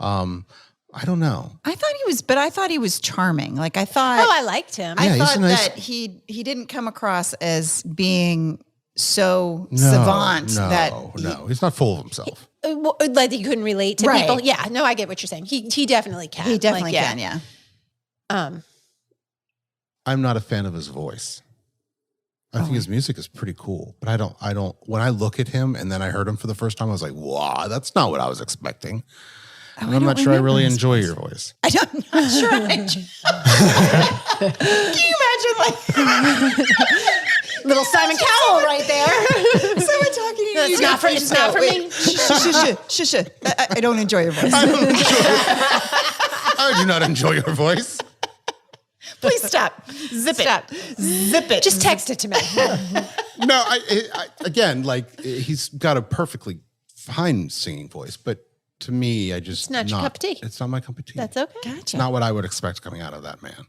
Speaker 2: I don't know.
Speaker 1: I thought he was charming. Like I thought.
Speaker 4: Oh, I liked him.
Speaker 2: Yeah,
Speaker 1: I
Speaker 2: he's
Speaker 1: thought
Speaker 2: a nice-
Speaker 1: that he didn't come across as being so
Speaker 2: No,
Speaker 1: savant
Speaker 2: no,
Speaker 1: that
Speaker 2: no. He's not full of himself.
Speaker 4: Like he couldn't relate to
Speaker 1: Right.
Speaker 4: people. Yeah, no, I get what you're saying. He definitely can.
Speaker 1: he definitely
Speaker 4: Like,
Speaker 1: can. Yeah.
Speaker 2: I'm not a fan of his voice. I think his music is pretty cool, but I don't. When I look at him and then I heard him for the first time, I was like, "Wow, that's not what I was expecting." And I'm not sure I really enjoy your voice.
Speaker 1: I'm not sure. Can you imagine
Speaker 4: little Simon Cowell right there.
Speaker 1: someone talking to you?
Speaker 4: It's
Speaker 1: you
Speaker 4: not
Speaker 1: go
Speaker 4: for- it's not for me.
Speaker 1: Shush. I don't enjoy your voice.
Speaker 2: I do not enjoy your voice.
Speaker 1: Please stop. Zip it.
Speaker 4: Just text it to me.
Speaker 2: No, I again, like he's got a perfectly fine singing voice, but to me, I just
Speaker 4: It's not your cup of tea.
Speaker 2: It's not my cup of tea.
Speaker 4: That's okay.
Speaker 2: It's not what I would expect coming out of that man.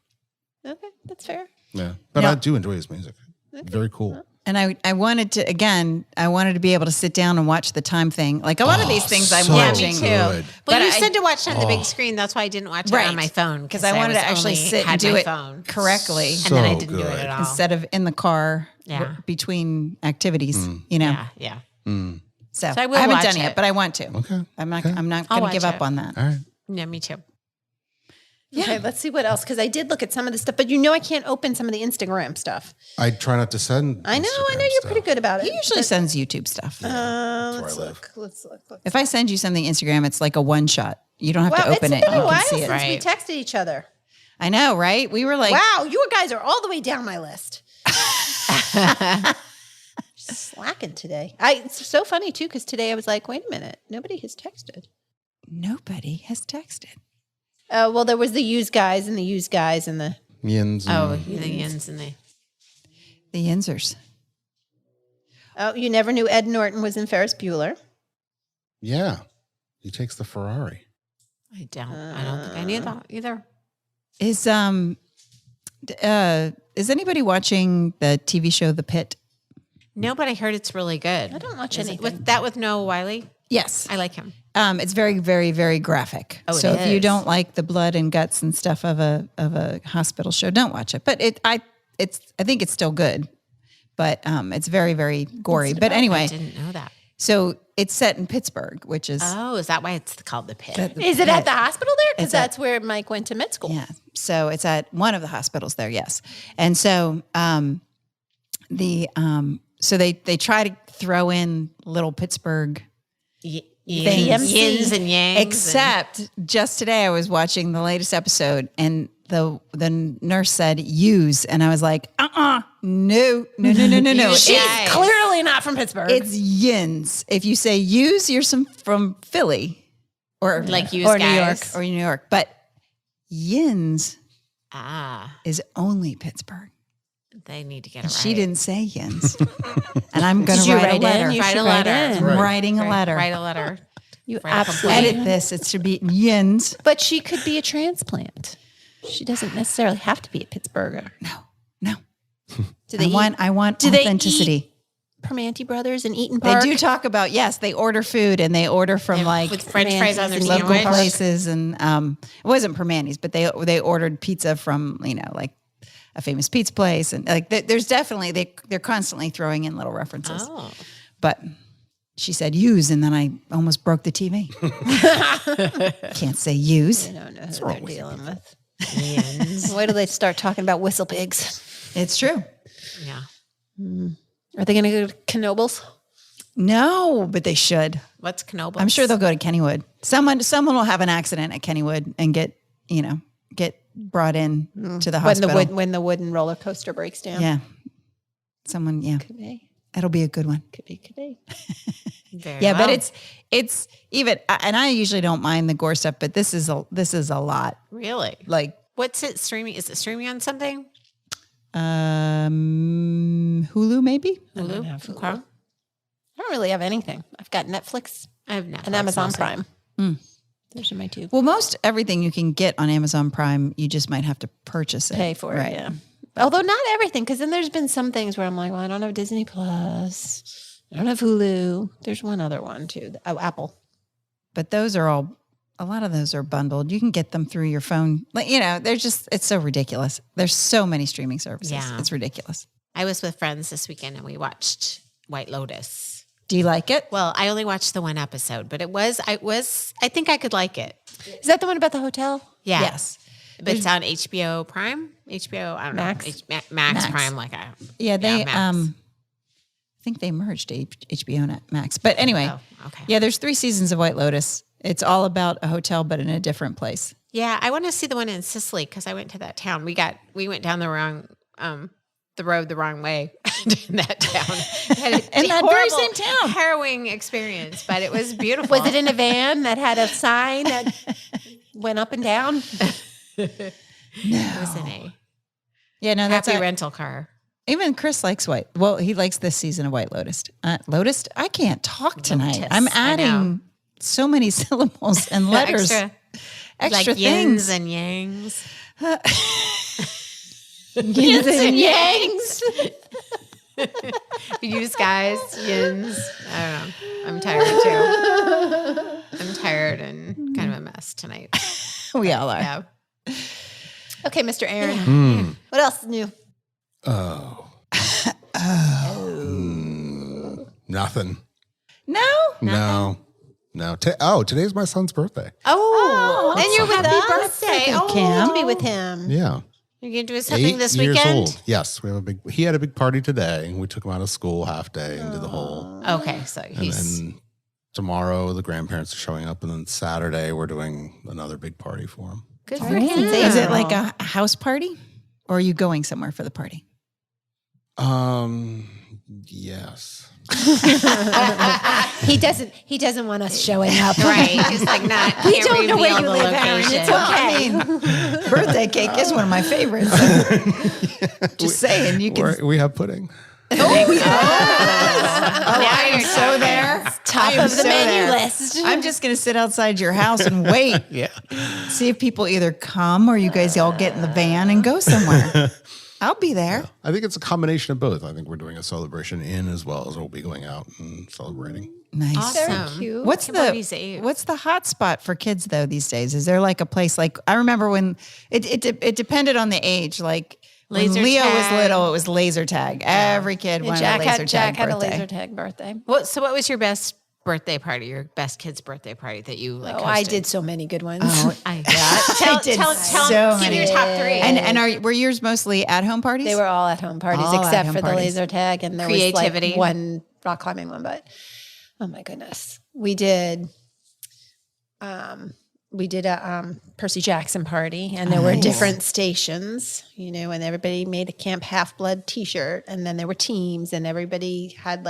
Speaker 4: Okay, that's fair.
Speaker 2: Yeah, but I do enjoy his music. Very cool.
Speaker 1: And I wanted to be able to sit down and watch the time thing. Like a lot of these things I'm
Speaker 2: so
Speaker 1: watching.
Speaker 3: Me too.
Speaker 2: good.
Speaker 3: But you
Speaker 1: I-
Speaker 3: said to watch it on the big screen. That's why I didn't watch it on my phone
Speaker 1: because I wanted to actually sit and do it correctly
Speaker 3: and then I
Speaker 2: So
Speaker 3: didn't do it
Speaker 2: good.
Speaker 3: at all.
Speaker 1: instead of in the car
Speaker 3: Yeah.
Speaker 1: between activities. You know.
Speaker 3: Yeah.
Speaker 1: So,
Speaker 3: So I will
Speaker 1: haven't
Speaker 3: watch
Speaker 1: done it yet,
Speaker 3: it.
Speaker 1: but I want to.
Speaker 2: Okay.
Speaker 1: I'm not
Speaker 2: Okay.
Speaker 1: going
Speaker 3: I'll
Speaker 1: to give
Speaker 3: watch
Speaker 1: up
Speaker 3: it.
Speaker 1: on that.
Speaker 2: All right.
Speaker 3: Yeah, me too.
Speaker 4: Okay, let's see what else. Because I did look at some of the stuff, but I can't open some of the Instagram stuff.
Speaker 2: I try not to send.
Speaker 4: I know
Speaker 2: Instagram
Speaker 4: you're
Speaker 2: stuff.
Speaker 4: pretty good about it.
Speaker 1: He usually sends YouTube stuff.
Speaker 2: That's where
Speaker 4: Let's
Speaker 2: I live.
Speaker 4: look. Let's look.
Speaker 1: If I send you something Instagram, it's like a one shot. You don't have to open it.
Speaker 4: It's been
Speaker 1: You
Speaker 4: a while
Speaker 1: can see
Speaker 4: since
Speaker 1: it.
Speaker 4: we
Speaker 3: Right.
Speaker 4: texted each other.
Speaker 1: I know, right? We were like,
Speaker 4: Wow, you guys are all the way down my list. Slacking today. It's so funny too because today I was like, wait a minute, nobody has texted.
Speaker 1: nobody has texted.
Speaker 4: Well, there was the used guys and the used guys and the.
Speaker 2: Yins.
Speaker 3: Oh,
Speaker 2: And,
Speaker 3: the yins and the.
Speaker 1: The Yinzers.
Speaker 4: Oh, you never knew Ed Norton was in Ferris Bueller.
Speaker 2: yeah, he takes the Ferrari.
Speaker 3: I don't think I knew that either.
Speaker 1: Is anybody watching the TV show The Pit?
Speaker 3: No, but I heard it's really good.
Speaker 4: I don't watch
Speaker 3: Is it
Speaker 4: anything.
Speaker 3: with Noah Wiley.
Speaker 1: Yes.
Speaker 3: I like him.
Speaker 1: It's very, very, very graphic.
Speaker 3: Oh, it
Speaker 1: so if you
Speaker 3: is.
Speaker 1: don't like the blood and guts and stuff of a hospital show, don't watch it. But I think it's still good. But it's very, very gory. But
Speaker 3: I
Speaker 1: anyway,
Speaker 3: didn't know that.
Speaker 1: so it's set in Pittsburgh, which is
Speaker 3: Oh, is that why it's called the Pit?
Speaker 4: Is it at the hospital there? Because
Speaker 1: It's at-
Speaker 4: that's where Mike went to med school.
Speaker 1: yeah. So it's at one of the hospitals there, yes. And so so they try to throw in little Pittsburgh
Speaker 3: Yins
Speaker 4: TMC.
Speaker 3: and yangs.
Speaker 1: Except just today I was watching the latest episode and the nurse said use and I was like, no.
Speaker 4: She's
Speaker 3: Yes.
Speaker 4: clearly not from Pittsburgh.
Speaker 1: It's yins. If you say use, you're from Philly or
Speaker 3: Like use
Speaker 1: or
Speaker 3: guys.
Speaker 1: New York. But yins
Speaker 3: Ah.
Speaker 1: is only Pittsburgh.
Speaker 3: They need to get it
Speaker 1: And
Speaker 3: right.
Speaker 1: she didn't say yins. And I'm going
Speaker 4: Did
Speaker 1: to
Speaker 4: you
Speaker 1: write a
Speaker 4: write
Speaker 1: letter.
Speaker 4: in? You
Speaker 3: Write
Speaker 4: should
Speaker 3: a
Speaker 4: write
Speaker 3: letter.
Speaker 4: in.
Speaker 2: Right.
Speaker 1: I'm writing a letter.
Speaker 3: Write a letter.
Speaker 4: You
Speaker 3: Write a
Speaker 4: absolutely
Speaker 1: Edit this. It should be yins.
Speaker 4: But she could be a transplant. She doesn't necessarily have to be a Pittsburgher.
Speaker 1: No.
Speaker 4: Do they
Speaker 1: I want
Speaker 4: do they
Speaker 1: authenticity.
Speaker 4: Permanente Brothers in Eaton
Speaker 1: They
Speaker 4: Park?
Speaker 1: do talk about, yes, they order food and they order from like
Speaker 3: with French fries on their
Speaker 4: Local
Speaker 1: local
Speaker 3: sandwich.
Speaker 1: places. And it wasn't Permante's, but they ordered pizza from, like a famous pizza place. And like there's definitely, they're constantly throwing in little references.
Speaker 3: Oh.
Speaker 1: But she said use, and then I almost broke the TV. Can't say use.
Speaker 4: I don't know who they're dealing with.
Speaker 3: Yins.
Speaker 4: Wait till they start talking about whistle pigs.
Speaker 1: It's true.
Speaker 3: Yeah.
Speaker 4: Are they going to go to Knoebels?
Speaker 1: No, but they should.
Speaker 3: What's Knoebels?
Speaker 1: I'm sure they'll go to Kennywood. Someone will have an accident at Kennywood and get brought in to the hospital.
Speaker 4: When the wooden roller coaster breaks down.
Speaker 1: Yeah.
Speaker 4: Could be.
Speaker 1: It'll be a good one.
Speaker 4: Could be.
Speaker 3: Very
Speaker 1: Yeah,
Speaker 3: well.
Speaker 1: but it's even, and I usually don't mind the gore stuff, but this is a lot.
Speaker 3: Really?
Speaker 1: Like,
Speaker 3: What's it streaming? Is it streaming on something?
Speaker 1: Hulu maybe?
Speaker 4: I don't have Hulu.
Speaker 3: Okay.
Speaker 4: I don't really have anything. I've got Netflix
Speaker 3: I have Netflix
Speaker 4: and Amazon
Speaker 3: mostly.
Speaker 4: Prime.
Speaker 1: Mm.
Speaker 4: Those are my two.
Speaker 1: Well, most everything you can get on Amazon Prime, you just might have to purchase it.
Speaker 4: Pay for
Speaker 1: right?
Speaker 4: it, yeah. Although not everything, because then there's been some things where I'm like, well, I don't have Disney Plus. I don't have Hulu. There's one other one too. Oh, Apple.
Speaker 1: But those are a lot of those are bundled. You can get them through your phone. Like, it's so ridiculous. There's so many streaming services.
Speaker 3: Yeah.
Speaker 1: It's ridiculous.
Speaker 3: I was with friends this weekend and we watched White Lotus.
Speaker 1: Do you like it?
Speaker 3: Well, I only watched the one episode, but I think I could like it.
Speaker 4: Is that the one about the hotel?
Speaker 3: Yeah.
Speaker 1: Yes.
Speaker 3: But it's on HBO Prime? HBO, I don't
Speaker 4: Max?
Speaker 3: know. Max
Speaker 1: Max.
Speaker 3: Prime,
Speaker 1: Yeah, they
Speaker 3: Max.
Speaker 1: I think they merged HBO and Max. But anyway,
Speaker 3: Oh, okay.
Speaker 1: yeah, there's 3 seasons of White Lotus. It's all about a hotel, but in a different place.
Speaker 3: Yeah, I want to see the one in Sicily because I went to that town. We went down the wrong, the road the wrong way in that town. Had a
Speaker 1: In that very
Speaker 3: horrible,
Speaker 1: same town.
Speaker 3: harrowing experience, but it was beautiful.
Speaker 4: Was it in a van that had a sign that went up and down?
Speaker 3: It was in a
Speaker 1: Yeah, no, that's
Speaker 3: happy rental car.
Speaker 1: even Chris likes White. Well, he likes this season of White Lotus. Lotus? I can't talk tonight.
Speaker 3: Lotus,
Speaker 1: I'm
Speaker 3: I
Speaker 1: adding so many syllables and letters. Extra
Speaker 3: like
Speaker 1: things.
Speaker 3: yins and yangs.
Speaker 1: Yins and
Speaker 4: yangs.
Speaker 3: You guys, yins. I don't know. I'm tired too. I'm tired and kind of a mess tonight.
Speaker 1: We all are.
Speaker 3: Yeah.
Speaker 4: Okay, Mr. Aaron. What else is new?
Speaker 2: Nothing.
Speaker 1: No?
Speaker 2: No. Today's my son's birthday.
Speaker 3: Oh,
Speaker 4: and you're with
Speaker 3: happy
Speaker 4: us.
Speaker 3: birthday.
Speaker 1: Kim.
Speaker 3: Oh,
Speaker 4: To be with him.
Speaker 2: Yeah.
Speaker 3: you're going to do something
Speaker 2: 8
Speaker 3: this
Speaker 2: years
Speaker 3: weekend?
Speaker 2: old. Yes, we have he had a big party today. We took him out of school half day and did the whole.
Speaker 3: Okay, so
Speaker 2: And
Speaker 3: he's
Speaker 2: then tomorrow the grandparents are showing up, and then Saturday we're doing another big party for him.
Speaker 3: good for
Speaker 4: Really?
Speaker 3: him.
Speaker 1: Is it like a house party? Or are you going somewhere for the party?
Speaker 2: Yes.
Speaker 4: He doesn't want us showing up.
Speaker 3: Right. He's like not.
Speaker 4: We
Speaker 3: can't
Speaker 4: don't know where
Speaker 3: reveal
Speaker 4: you
Speaker 3: the
Speaker 4: live, Aaron.
Speaker 3: location.
Speaker 4: It's okay.
Speaker 1: Birthday cake is one of my favorites. Just saying, you can.
Speaker 2: We have pudding.
Speaker 3: Now you're
Speaker 1: So there,
Speaker 4: Top
Speaker 1: I am
Speaker 4: of the
Speaker 1: so
Speaker 4: menu
Speaker 1: there.
Speaker 4: list.
Speaker 1: I'm just going to sit outside your house and wait.
Speaker 2: Yeah.
Speaker 1: See if people either come or you guys all get in the van and go somewhere. I'll be there.
Speaker 2: I think it's a combination of both. I think we're doing a celebration in as well as we'll be going out and celebrating.
Speaker 1: Nice.
Speaker 3: Awesome.
Speaker 4: Very cute.
Speaker 1: What's
Speaker 3: Can't believe he's 8.
Speaker 1: what's the hot spot for kids though these days? Is there like a place like I remember when it depended on the age. Like when
Speaker 3: Laser
Speaker 1: Leo was
Speaker 3: tag.
Speaker 1: little, it was laser tag. Every kid wanted a laser
Speaker 4: Jack
Speaker 1: tag
Speaker 4: had a
Speaker 1: birthday.
Speaker 4: laser tag birthday.
Speaker 3: So what was your best birthday party? Your best kid's birthday party that you like?
Speaker 4: Oh, I
Speaker 3: hosted?
Speaker 4: did so many good ones.
Speaker 1: Oh,
Speaker 3: I
Speaker 1: I did so
Speaker 3: give
Speaker 1: many.
Speaker 3: your top 3.
Speaker 1: And were yours mostly at home parties?
Speaker 4: They were all at home parties
Speaker 1: All
Speaker 4: except
Speaker 1: at-home
Speaker 4: for the
Speaker 1: parties.
Speaker 4: laser tag, and there
Speaker 3: Creativity.
Speaker 4: was like one rock climbing one. But oh my goodness, we did a Percy Jackson party, and there were
Speaker 1: Nice.
Speaker 4: different stations, and everybody made a Camp Half-Blood T-shirt, and then there were teams, and everybody had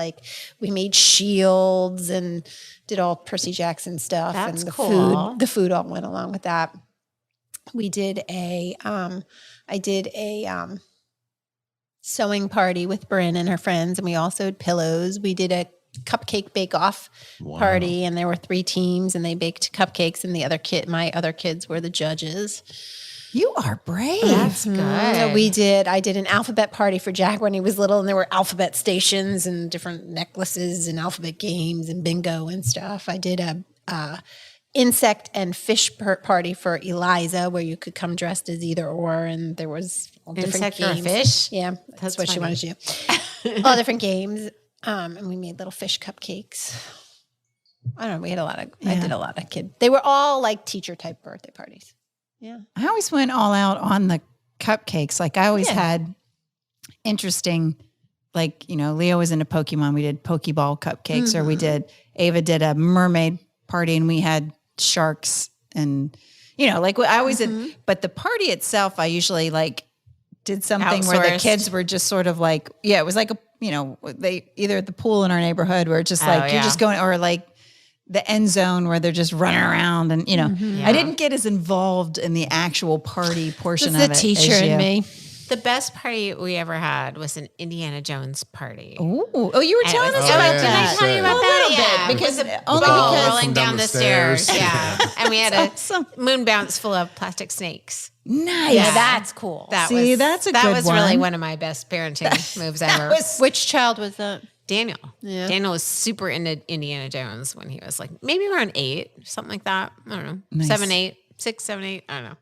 Speaker 4: we made shields and did all Percy Jackson stuff.
Speaker 3: That's
Speaker 4: and the
Speaker 3: cool.
Speaker 4: food all went along with that. We did I did a sewing party with Bryn and her friends, and we also had pillows. We did a cupcake bake-off party, and there were 3 teams, and they baked cupcakes, and my other kids were the judges.
Speaker 1: You are brave.
Speaker 3: That's good.
Speaker 4: I did an alphabet party for Jack when he was little, and there were alphabet stations and different necklaces and alphabet games and bingo and stuff. I did a insect and fish party for Eliza, where you could come dressed as either or, and there was all different
Speaker 3: Insect
Speaker 4: games.
Speaker 3: or a fish?
Speaker 4: Yeah, that's what she
Speaker 3: funny.
Speaker 4: wanted to do. All different games, and we made little fish cupcakes. I don't know. We had I did a lot of kid. They were all like teacher type birthday parties. Yeah.
Speaker 1: I always went all out on the cupcakes. Like I always had interesting, like, Leo was into Pokemon. We did Pokeball cupcakes, or Ava did a mermaid party, and we had sharks and, I always did. But the party itself, I usually did something where the kids were just sort of like, it was like they either at the pool in our neighborhood where it's just you're just going, or the end zone where they're just running around, and I didn't get as involved in the actual party portion of it.
Speaker 4: The teacher
Speaker 1: as
Speaker 4: in
Speaker 1: you.
Speaker 4: me.
Speaker 3: The best party we ever had was an Indiana Jones party.
Speaker 1: Ooh. Oh, you were
Speaker 3: And it
Speaker 1: telling
Speaker 3: was-
Speaker 1: us
Speaker 3: Oh,
Speaker 1: about
Speaker 3: did
Speaker 1: that.
Speaker 3: I tell you about
Speaker 1: a
Speaker 3: that?
Speaker 1: little
Speaker 3: Yeah,
Speaker 1: bit, because
Speaker 3: with
Speaker 1: only
Speaker 3: ball
Speaker 1: because
Speaker 3: rolling down the stairs. Yeah, and we had a
Speaker 1: awesome.
Speaker 3: moon bounce full of plastic snakes.
Speaker 1: Nice.
Speaker 4: Yeah, that's cool.
Speaker 3: That
Speaker 1: See,
Speaker 3: was
Speaker 1: that's a
Speaker 3: that
Speaker 1: good
Speaker 3: was really
Speaker 1: one.
Speaker 3: one of my best parenting moves
Speaker 1: That
Speaker 3: ever.
Speaker 1: was
Speaker 4: Which child was that?
Speaker 3: Daniel.
Speaker 4: Yeah.
Speaker 3: Daniel was super into Indiana Jones when he was maybe around 8, something like that. I don't know.
Speaker 1: Nice.
Speaker 3: 7, 8, 6, 7, 8. I don't know.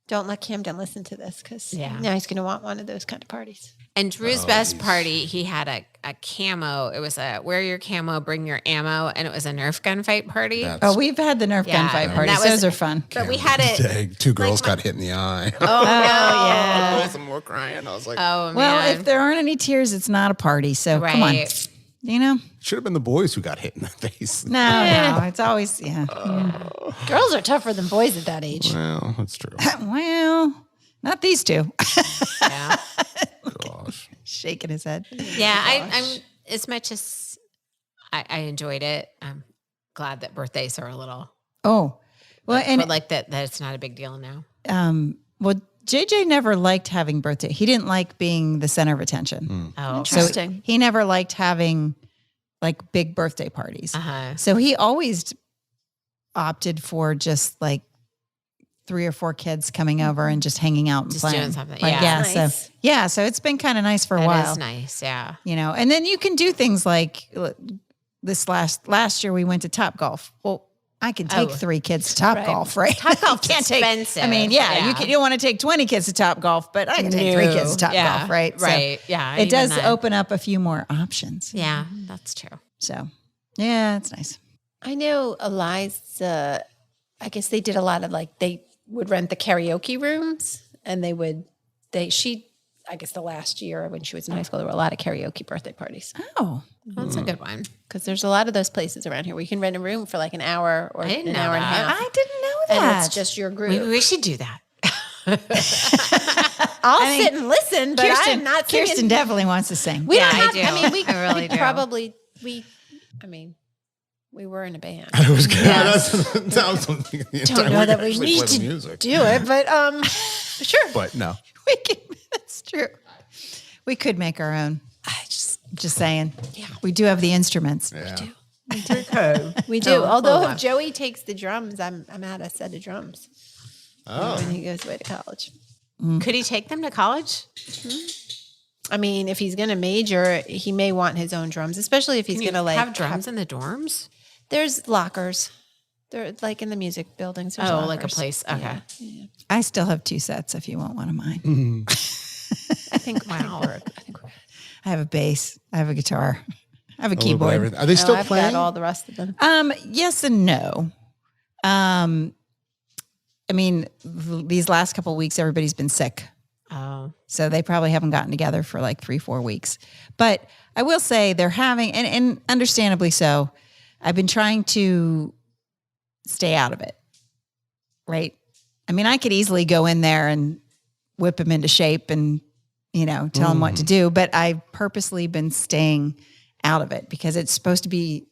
Speaker 4: Don't let Camden listen to this, because
Speaker 3: Yeah.
Speaker 4: now he's going to want one of those kind of parties.
Speaker 3: And Drew's best party, he had a camo. It was a wear your camo, bring your ammo, and it was a Nerf gunfight party.
Speaker 1: Oh, we've had the Nerf
Speaker 3: Yeah.
Speaker 1: gunfight
Speaker 3: And
Speaker 1: parties.
Speaker 3: that was-
Speaker 1: Those are fun.
Speaker 3: But we had it.
Speaker 2: Dang, 2 girls got hit in the eye.
Speaker 3: Oh, no.
Speaker 1: yeah.
Speaker 2: Both of them were crying. I was like,
Speaker 3: Oh, man.
Speaker 1: Well, if there aren't any tears, it's not a party. So come on.
Speaker 3: Right.
Speaker 2: should have been the boys who got hit in the face.
Speaker 1: No, it's always,
Speaker 4: Girls are tougher than boys at that age.
Speaker 2: Well, that's true.
Speaker 1: Well, not these two.
Speaker 3: Yeah.
Speaker 2: Gosh.
Speaker 1: Shaking his head.
Speaker 3: Yeah, I'm as much as I enjoyed it, I'm glad that birthdays are a little
Speaker 1: Oh, well, and
Speaker 3: that it's not a big deal now.
Speaker 1: well, JJ never liked having birthday. He didn't like being the center of attention.
Speaker 3: Oh,
Speaker 1: So
Speaker 4: Interesting.
Speaker 1: he never liked having big birthday parties.
Speaker 3: uh-huh.
Speaker 1: So he always opted for just 3 or 4 kids coming over and just hanging out and
Speaker 3: Just
Speaker 1: playing.
Speaker 3: doing something.
Speaker 1: Like,
Speaker 3: Yeah.
Speaker 1: yeah. So it's been kind of nice for a
Speaker 3: That
Speaker 1: while.
Speaker 3: is nice. Yeah.
Speaker 1: And then you can do things like this last year we went to Topgolf. Well, I can take 3 kids to Topgolf, right?
Speaker 3: Topgolf's
Speaker 1: You can't take.
Speaker 3: expensive.
Speaker 1: I mean, you
Speaker 3: Yeah.
Speaker 1: don't want to take 20 kids to Topgolf, but I can take 3 kids to Topgolf,
Speaker 3: Yeah.
Speaker 1: right? So
Speaker 3: Right. Yeah.
Speaker 1: it
Speaker 3: even
Speaker 1: does
Speaker 3: that.
Speaker 1: open up a few more options.
Speaker 3: Yeah, that's true.
Speaker 1: So, yeah, it's nice.
Speaker 4: I know Eliza, I guess they did a lot of they would rent the karaoke rooms, and I guess the last year when she was in high school, there were a lot of karaoke birthday parties.
Speaker 1: Oh,
Speaker 3: That's a good one.
Speaker 4: Because there's a lot of those places around here where you can rent a room for an hour or
Speaker 3: I didn't
Speaker 4: an
Speaker 3: know
Speaker 4: hour and a
Speaker 3: that.
Speaker 4: half.
Speaker 1: I didn't know
Speaker 4: And
Speaker 1: that.
Speaker 4: it's just your group.
Speaker 3: Maybe we should do that.
Speaker 4: I'll sit and listen, but I'm not singing.
Speaker 1: Kirsten definitely wants to sing.
Speaker 4: We
Speaker 3: Yeah,
Speaker 4: don't
Speaker 3: I
Speaker 4: have,
Speaker 3: do.
Speaker 4: I mean, we
Speaker 3: I really
Speaker 4: we
Speaker 3: do.
Speaker 4: probably, we were in a band.
Speaker 2: I was good. That was something the entire
Speaker 4: Don't know
Speaker 2: week
Speaker 4: that
Speaker 2: I
Speaker 4: we
Speaker 2: actually
Speaker 4: need
Speaker 2: played
Speaker 4: to
Speaker 2: music.
Speaker 4: do it, but sure.
Speaker 2: But no.
Speaker 1: We can, that's true. We could make our own. Just saying. Yeah. We do have the instruments.
Speaker 2: Yeah.
Speaker 4: We do. Although if Joey takes the drums, I'm out a set of drums.
Speaker 2: Oh.
Speaker 4: When he goes away to college.
Speaker 3: Could he take them to college?
Speaker 4: I mean, if he's going to major, he may want his own drums, especially if he's
Speaker 3: Can you
Speaker 4: going to
Speaker 3: have drums in the dorms?
Speaker 4: There's lockers. They're in the music buildings. There's
Speaker 3: Oh,
Speaker 4: lockers.
Speaker 3: like a place. Okay.
Speaker 4: Yeah.
Speaker 1: I still have 2 sets if you want one of mine.
Speaker 4: I think we're good.
Speaker 1: I have a bass. I have a guitar. I have a
Speaker 2: A little bit of
Speaker 1: keyboard.
Speaker 2: everything. Are they still
Speaker 4: I've
Speaker 2: playing?
Speaker 4: got all the rest of them.
Speaker 1: Yes and no. I mean, these last couple of weeks, everybody's been sick.
Speaker 3: Oh.
Speaker 1: So they probably haven't gotten together for 3-4 weeks. But I will say they're having, and understandably so, I've been trying to stay out of it. Right? I mean, I could easily go in there and whip them into shape and, tell them what to do. But I've purposely been staying out of it because it's supposed to be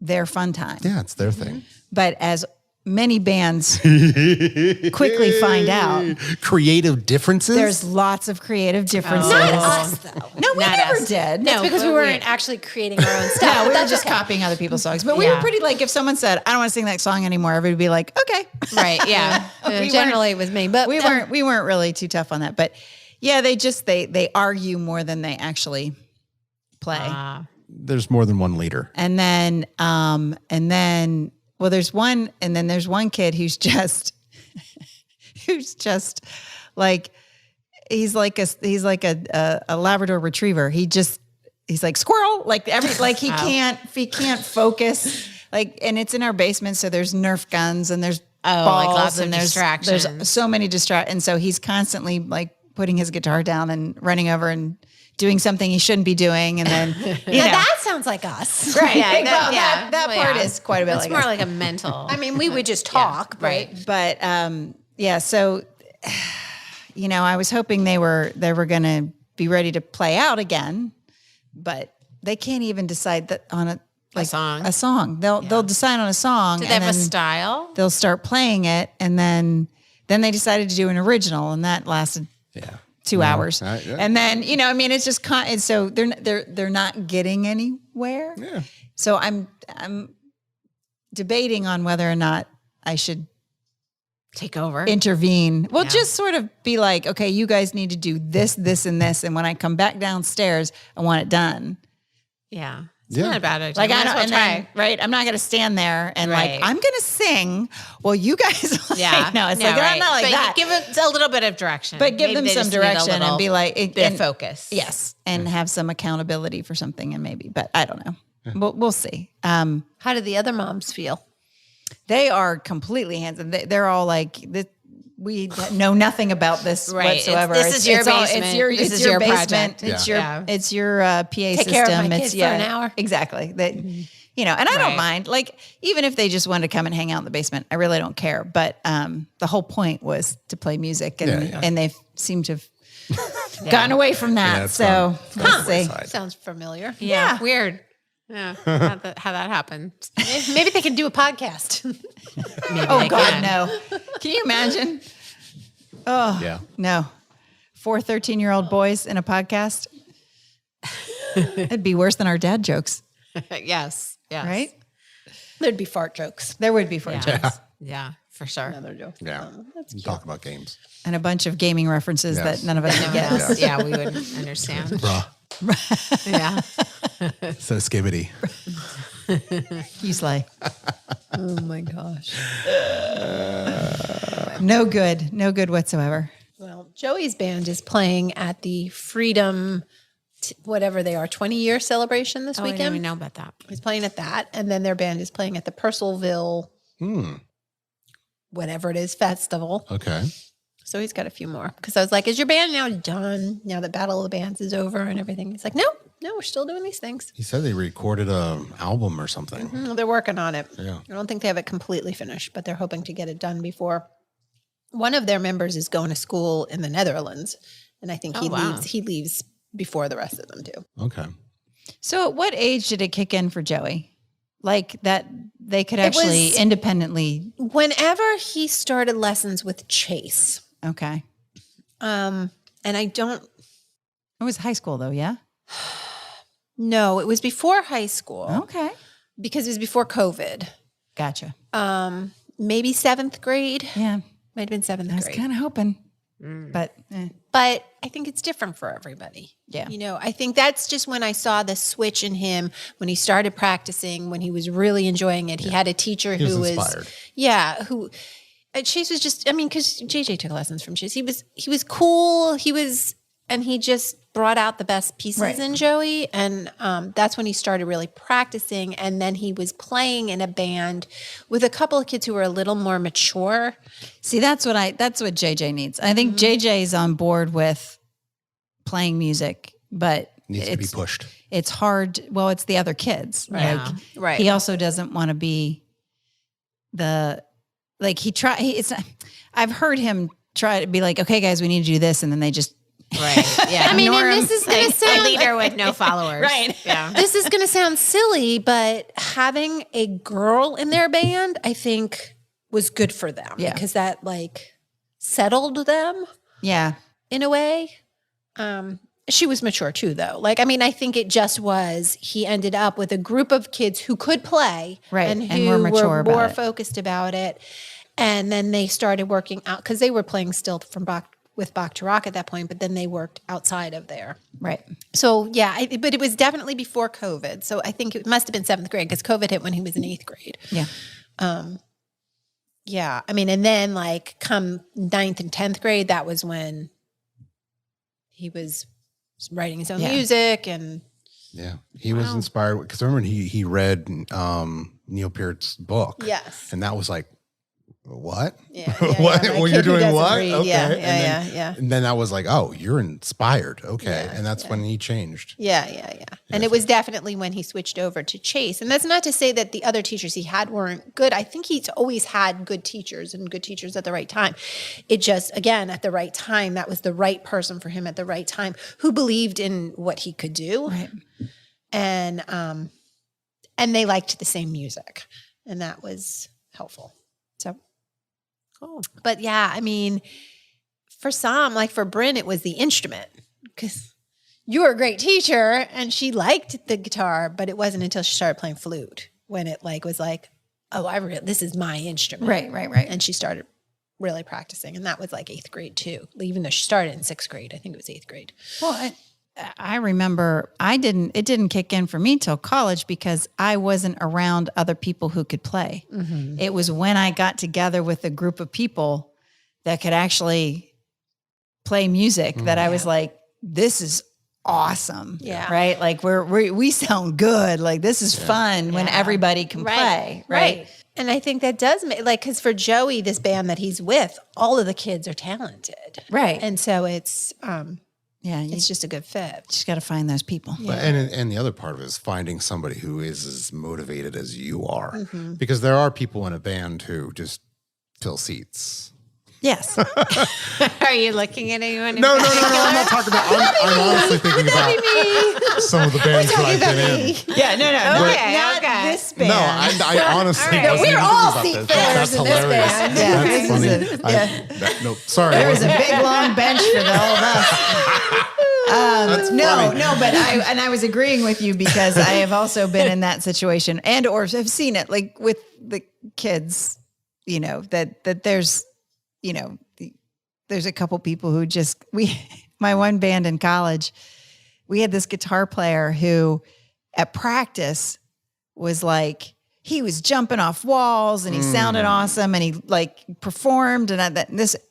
Speaker 1: their fun time.
Speaker 2: Yeah, it's their thing.
Speaker 1: But as many bands quickly find out.
Speaker 2: Creative differences?
Speaker 1: There's lots of creative differences.
Speaker 4: Not us, though.
Speaker 1: No, we
Speaker 3: Not
Speaker 1: never
Speaker 3: us.
Speaker 1: did.
Speaker 4: That's because we weren't actually creating our own stuff.
Speaker 1: No, we were
Speaker 4: That's
Speaker 1: just
Speaker 4: okay.
Speaker 1: copying other people's songs. But we were pretty like, if someone said, I don't want to sing that song anymore, everybody would be like, okay.
Speaker 3: Right. Yeah.
Speaker 4: Generally, it was me, but
Speaker 1: We weren't really too tough on that. But yeah, they argue more than they actually play.
Speaker 2: There's more than one leader.
Speaker 1: And then there's one kid who's just like, he's like a Labrador retriever. He's like squirrel, like he can't focus. Like, and it's in our basement. So there's Nerf guns and there's balls
Speaker 3: like lots of
Speaker 1: and
Speaker 3: distractions.
Speaker 1: There's so many distractions. And so he's constantly like putting his guitar down and running over and doing something he shouldn't be doing. And then,
Speaker 4: that sounds like us.
Speaker 1: right.
Speaker 3: Yeah,
Speaker 1: That part is quite a bit
Speaker 3: It's
Speaker 1: like
Speaker 3: more
Speaker 1: us.
Speaker 3: like a mental.
Speaker 4: I mean, we would just talk,
Speaker 3: right.
Speaker 1: But so I was hoping they were going to be ready to play out again, but they can't even decide that on a song. They'll decide on a song.
Speaker 3: Do they
Speaker 1: and
Speaker 3: have a
Speaker 1: then
Speaker 3: style?
Speaker 1: they'll start playing it, and then they decided to do an original, and that lasted 2 hours. And then it's just so they're not getting anywhere.
Speaker 2: Yeah.
Speaker 1: So I'm debating on whether or not I should
Speaker 3: Take over.
Speaker 1: intervene. Well, just sort of be like, okay, you guys need to do this, this, and this. And when I come back downstairs, I want it done.
Speaker 3: Yeah. It's not a bad idea.
Speaker 1: Like,
Speaker 3: Might
Speaker 1: I
Speaker 3: as
Speaker 1: don't,
Speaker 3: well
Speaker 1: and
Speaker 3: try.
Speaker 1: then, right. I'm not going to stand there and
Speaker 3: Right.
Speaker 1: like, I'm going to sing. Well, you guys,
Speaker 3: Yeah.
Speaker 1: no, it's like, I'm not like
Speaker 3: but
Speaker 1: that.
Speaker 3: Give it a little bit of direction.
Speaker 1: But give
Speaker 3: Maybe
Speaker 1: them
Speaker 3: they
Speaker 1: some
Speaker 3: just need a
Speaker 1: direction and
Speaker 3: little
Speaker 1: be like,
Speaker 3: bit of focus.
Speaker 1: Yes. And have some accountability for something and maybe, but I don't know. We'll see.
Speaker 4: How do the other moms feel?
Speaker 1: They are completely hands-on. They're all like, we know nothing about this
Speaker 3: Right.
Speaker 1: whatsoever.
Speaker 3: This is your basement.
Speaker 1: It's
Speaker 3: This is
Speaker 1: your
Speaker 3: your
Speaker 1: basement.
Speaker 3: project.
Speaker 1: It's your PA
Speaker 4: Take
Speaker 1: system.
Speaker 4: care of my
Speaker 1: It's
Speaker 4: kids for an hour.
Speaker 1: Exactly. That and I don't
Speaker 3: Right.
Speaker 1: mind. Like, even if they just wanted to come and hang out in the basement, I really don't care. But the whole point was to play music, and they seem to have gotten away from that.
Speaker 2: it's
Speaker 1: so
Speaker 2: gone.
Speaker 1: let's see.
Speaker 4: Sounds familiar.
Speaker 3: Yeah. Weird. Yeah. How that happened.
Speaker 4: Maybe they can do a podcast.
Speaker 3: Maybe
Speaker 1: Oh
Speaker 3: they
Speaker 1: God,
Speaker 3: can.
Speaker 1: no! Can you imagine? Oh
Speaker 2: Yeah.
Speaker 1: no, 4 13-year-old boys in a podcast. It'd be worse than our dad jokes,
Speaker 3: Yes. Yes.
Speaker 1: right?
Speaker 4: There'd be fart jokes.
Speaker 1: There would be fart
Speaker 3: Yeah.
Speaker 1: jokes
Speaker 3: Yeah, for sure.
Speaker 4: Another joke.
Speaker 2: Yeah.
Speaker 4: That's cute.
Speaker 2: Talk about games.
Speaker 1: and a bunch of gaming references
Speaker 2: Yes.
Speaker 1: that none of us would get.
Speaker 3: Yes. Yeah, we would understand.
Speaker 2: Bruh.
Speaker 3: Yeah.
Speaker 2: So skibbity.
Speaker 1: You slay.
Speaker 4: Oh my gosh.
Speaker 1: No good whatsoever.
Speaker 4: Well, Joey's band is playing at the Freedom, whatever they are, 20-year celebration this
Speaker 3: I didn't
Speaker 4: weekend.
Speaker 3: even know about that.
Speaker 4: He's playing at that, and then their band is playing at the Purcellville, whatever it is, festival.
Speaker 2: Okay.
Speaker 4: So he's got a few more. Because I was like, is your band now done? Now that Battle of the Bands is over and everything? He's like, no, we're still doing these things.
Speaker 2: He said they recorded an album or something.
Speaker 4: They're working on it.
Speaker 2: Yeah.
Speaker 4: I don't think they have it completely finished, but they're hoping to get it done before. One of their members is going to school in the Netherlands, and I think he leaves before the rest of them do.
Speaker 2: Okay.
Speaker 1: So, at what age did it kick in for Joey? Like that they could actually independently.
Speaker 4: Whenever he started lessons with Chase,
Speaker 1: Okay.
Speaker 4: and I don't
Speaker 1: It was high school though, yeah?
Speaker 4: know, it was before high school
Speaker 1: Okay.
Speaker 4: because it was before COVID.
Speaker 1: Gotcha.
Speaker 4: Maybe 7th grade.
Speaker 1: Yeah.
Speaker 4: Might have been 7th
Speaker 1: I was
Speaker 4: grade.
Speaker 1: kind of hoping. But
Speaker 4: But I think it's different for everybody.
Speaker 1: Yeah.
Speaker 4: I think that's just when I saw the switch in him, when he started practicing, when he was really enjoying it. He had a teacher who was
Speaker 2: inspired.
Speaker 4: Chase was just, because JJ took lessons from Chase. He was cool. And he just brought out the best pieces in Joey. And that's when he started really practicing. And then he was playing in a band with a couple of kids who were a little more mature.
Speaker 1: see, that's what JJ needs. I think JJ's on board with playing music, but
Speaker 2: Needs to be pushed.
Speaker 1: It's hard. Well, it's the other kids.
Speaker 3: Yeah.
Speaker 4: Right.
Speaker 1: He also doesn't want to be I've heard him try to be like, okay, guys, we need to do this. And then they just,
Speaker 3: Right. Yeah.
Speaker 4: I mean,
Speaker 1: Ignore
Speaker 4: and
Speaker 1: him.
Speaker 4: this is going to sound
Speaker 3: a leader with no followers.
Speaker 1: Right.
Speaker 3: Yeah.
Speaker 4: this is going to sound silly, but having a girl in their band, I think was good for them because that like settled them in a way. She was mature too, though. Like, I mean, I think it just was, he ended up with a group of kids who could play and who
Speaker 1: were mature
Speaker 4: were more
Speaker 1: about it.
Speaker 4: focused about it. And then they started working out because they were playing still from with Bach to Rock at that point, but then they worked outside of there.
Speaker 1: Right.
Speaker 4: So yeah, but it was definitely before COVID. So I think it must have been 7th grade because COVID hit when he was in 8th grade.
Speaker 1: Yeah.
Speaker 4: Yeah. I mean, and then like come 9th and 10th grade, that was when he was writing his own music and.
Speaker 2: Yeah. He was inspired because I remember he read Neil Peart's book.
Speaker 4: Yes.
Speaker 2: And that was like, what?
Speaker 4: Yeah.
Speaker 2: What? Well, you're doing what?
Speaker 4: Read.
Speaker 2: Okay.
Speaker 4: Yeah.
Speaker 2: And then I was like, oh, you're inspired. Okay. And that's when he changed.
Speaker 4: Yeah. And it was definitely when he switched over to Chase. And that's not to say that the other teachers he had weren't good. I think he's always had good teachers and good teachers at the right time. It just, again, at the right time, that was the right person for him at the right time who believed in what he could do.
Speaker 1: Right.
Speaker 4: And they liked the same music. And that was helpful. So. Cool. But yeah, I mean, for some, like for Bryn, it was the instrument because you were a great teacher and she liked the guitar, but it wasn't until she started playing flute when it like was like, oh, this is my instrument.
Speaker 1: Right.
Speaker 4: And she started really practicing. And that was like 8th grade too, even though she started in 6th grade. I think it was 8th grade.
Speaker 1: Well, I remember it didn't kick in for me till college because I wasn't around other people who could play. Mm-hmm. It was when I got together with a group of people that could actually play music that I was like, this is awesome.
Speaker 4: Yeah.
Speaker 1: Right. Like we sound good. Like this is fun when everybody can play. Right.
Speaker 4: And I think that does make, like, because for Joey, this band that he's with, all of the kids are talented.
Speaker 1: Right.
Speaker 4: And so it's,
Speaker 1: it's
Speaker 4: just a good fit.
Speaker 1: Just got to find those people.
Speaker 2: Yeah. And the other part of it is finding somebody who is as motivated as you are, because there are people in a band who just fill seats.
Speaker 1: Yes.
Speaker 3: Are you looking at anyone?
Speaker 2: No. I'm not talking about. I'm honestly thinking about some of the bands that I've been in.
Speaker 1: Yeah. No.
Speaker 3: Okay.
Speaker 1: Not this band.
Speaker 2: No, I honestly.
Speaker 3: All right.
Speaker 2: wasn't
Speaker 4: We're
Speaker 2: even
Speaker 4: all
Speaker 2: thinking
Speaker 4: seat
Speaker 2: about
Speaker 4: fillers
Speaker 2: That's
Speaker 4: in this
Speaker 2: hilarious.
Speaker 4: band.
Speaker 1: Yeah.
Speaker 2: That's funny. No, sorry.
Speaker 1: There was a big long bench for the whole of us. No, but I was agreeing with you because I have also been in that situation or have seen it like with the kids, that there's, there's a couple people who my one band in college, we had this guitar player who at practice was like, he was jumping off walls and he sounded awesome and he like performed and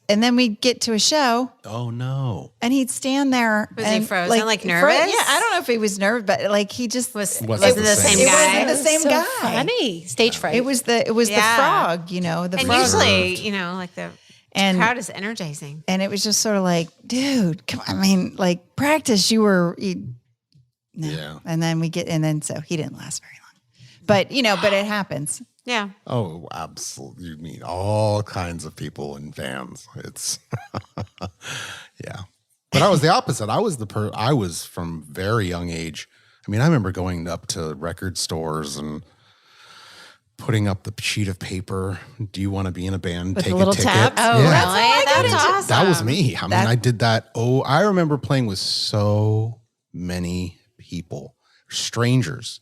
Speaker 1: then we'd get to a show.
Speaker 2: Oh no.
Speaker 1: And he'd stand there.
Speaker 3: Was he frozen, like nervous?
Speaker 1: Yeah, I don't know if he was nervous, but like he just
Speaker 3: wasn't
Speaker 2: the
Speaker 3: the
Speaker 2: same
Speaker 3: same
Speaker 1: It
Speaker 3: guy.
Speaker 1: wasn't the same
Speaker 4: So
Speaker 1: guy.
Speaker 4: funny. Stage fright.
Speaker 1: It was the frog, the
Speaker 3: And
Speaker 1: frog.
Speaker 3: usually, like the
Speaker 1: And-
Speaker 3: crowd is energizing.
Speaker 1: And it was just sort of like, dude, come on. I mean, like practice, no.
Speaker 2: Yeah.
Speaker 1: And then so he didn't last very long. But, but it happens.
Speaker 3: Yeah.
Speaker 2: Oh, absolutely. You mean all kinds of people in bands. It's yeah. But I was the opposite. I was from very young age. I mean, I remember going up to record stores and putting up the sheet of paper. Do you want to be in a band?
Speaker 1: With
Speaker 2: Take
Speaker 1: the little
Speaker 2: a ticket.
Speaker 1: tabs?
Speaker 3: Oh,
Speaker 2: Yeah.
Speaker 3: really? That's awesome.
Speaker 2: That was me. I mean, I did that. Oh, I remember playing with so many people, strangers.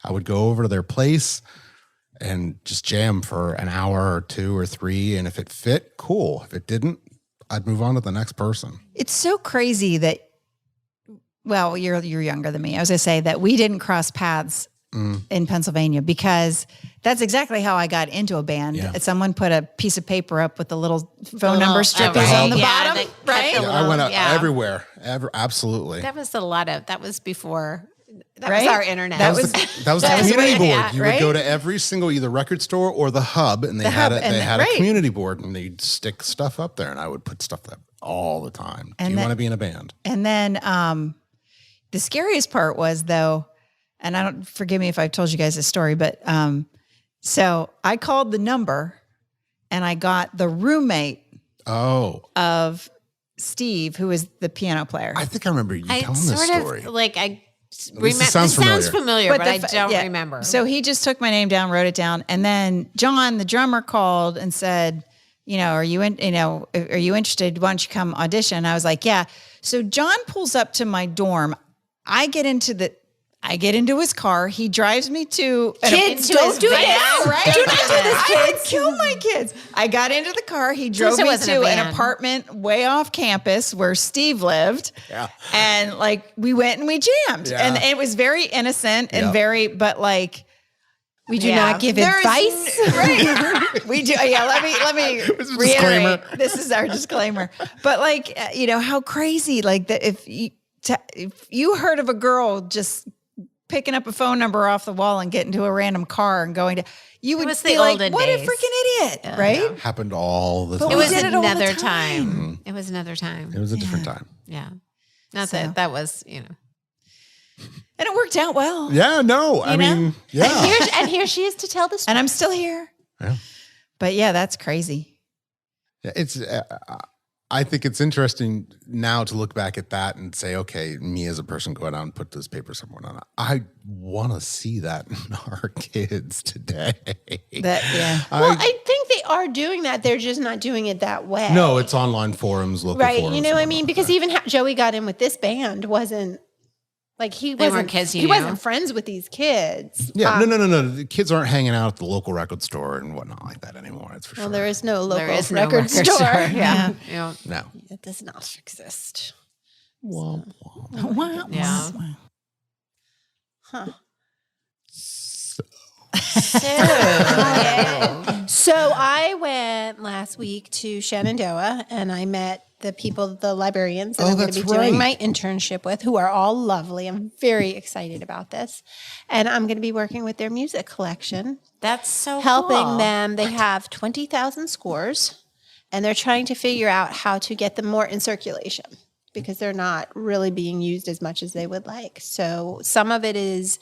Speaker 2: I would go over to their place and just jam for an hour or 2 or 3. And if it fit, cool. If it didn't, I'd move on to the next person.
Speaker 1: It's so crazy that, well, you're younger than me. I was going to say that we didn't cross paths in Pennsylvania because that's exactly how I got into a band.
Speaker 2: Yeah.
Speaker 1: Someone put a piece of paper up with the little phone number strippers on the bottom, right?
Speaker 2: I went out everywhere. Absolutely.
Speaker 3: That was before. That
Speaker 1: Right?
Speaker 3: was our internet.
Speaker 2: That was the community board.
Speaker 3: yeah,
Speaker 2: You
Speaker 1: right?
Speaker 2: would go to every single either record store or the hub, and they had a community board, and they'd stick stuff up there, and I would put stuff up all the time. Do you want to be in a band?
Speaker 1: And then the scariest part was though, and forgive me if I've told you guys this story, but so I called the number and I got the roommate of Steve, who is the piano player.
Speaker 2: I think I remember you telling this story. This sounds
Speaker 3: familiar, but I don't
Speaker 1: yeah.
Speaker 3: remember.
Speaker 1: So he just took my name down, wrote it down, and then John, the drummer, called and said, are you interested? Why don't you come audition? I was like, yeah. So John pulls up to my dorm. I get into his car. He drives me to
Speaker 4: kids. Don't do this.
Speaker 1: Right?
Speaker 4: Do not do this, kids.
Speaker 1: I would kill my kids. I got into the car. He drove me to an apartment way off campus where Steve lived. Yeah. And we went and we jammed. Yeah. And it was very innocent and but
Speaker 4: we do not give advice.
Speaker 1: Right. We do. Yeah. Let me reiterate. This is our disclaimer. But how crazy, if you heard of a girl just picking up a phone number off the wall and getting to a random car and going to, you would be like, what a freaking idiot, right?
Speaker 2: Yeah. Happened all the time.
Speaker 3: It was another time. Mm-hmm. It was another time.
Speaker 2: It was a different time.
Speaker 3: Yeah. Not that was,
Speaker 1: And it worked out well.
Speaker 2: Yeah, no. I mean, yeah.
Speaker 4: And here she is to tell the story.
Speaker 1: And I'm still here.
Speaker 2: Yeah.
Speaker 1: But yeah, that's crazy.
Speaker 2: Yeah, it's, I think it's interesting now to look back at that and say, okay, me as a person go out and put this paper somewhere on. I want to see that in our kids today.
Speaker 4: Well, I think they are doing that. They're just not doing it that way.
Speaker 2: No, it's online forums, local forums.
Speaker 4: Right. You know what I mean? Because even how Joey got in with this band wasn't he wasn't kids. He wasn't friends with these kids.
Speaker 2: Yeah, no. The kids aren't hanging out at the local record store and whatnot like that anymore. That's for sure.
Speaker 4: Well, there is no local record store.
Speaker 3: Yeah.
Speaker 2: No,
Speaker 4: it does not exist.
Speaker 2: Wow.
Speaker 3: Yeah.
Speaker 4: Huh.
Speaker 3: So
Speaker 4: So I went last week to Shenandoah and I met the librarians that I'm going to be doing my internship with, who are all lovely. I'm very excited about this. And I'm going to be working with their music collection.
Speaker 3: That's so
Speaker 4: helping
Speaker 3: cool.
Speaker 4: them. They have 20,000 scores and they're trying to figure out how to get them more in circulation because they're not really being used as much as they would like. So some of it is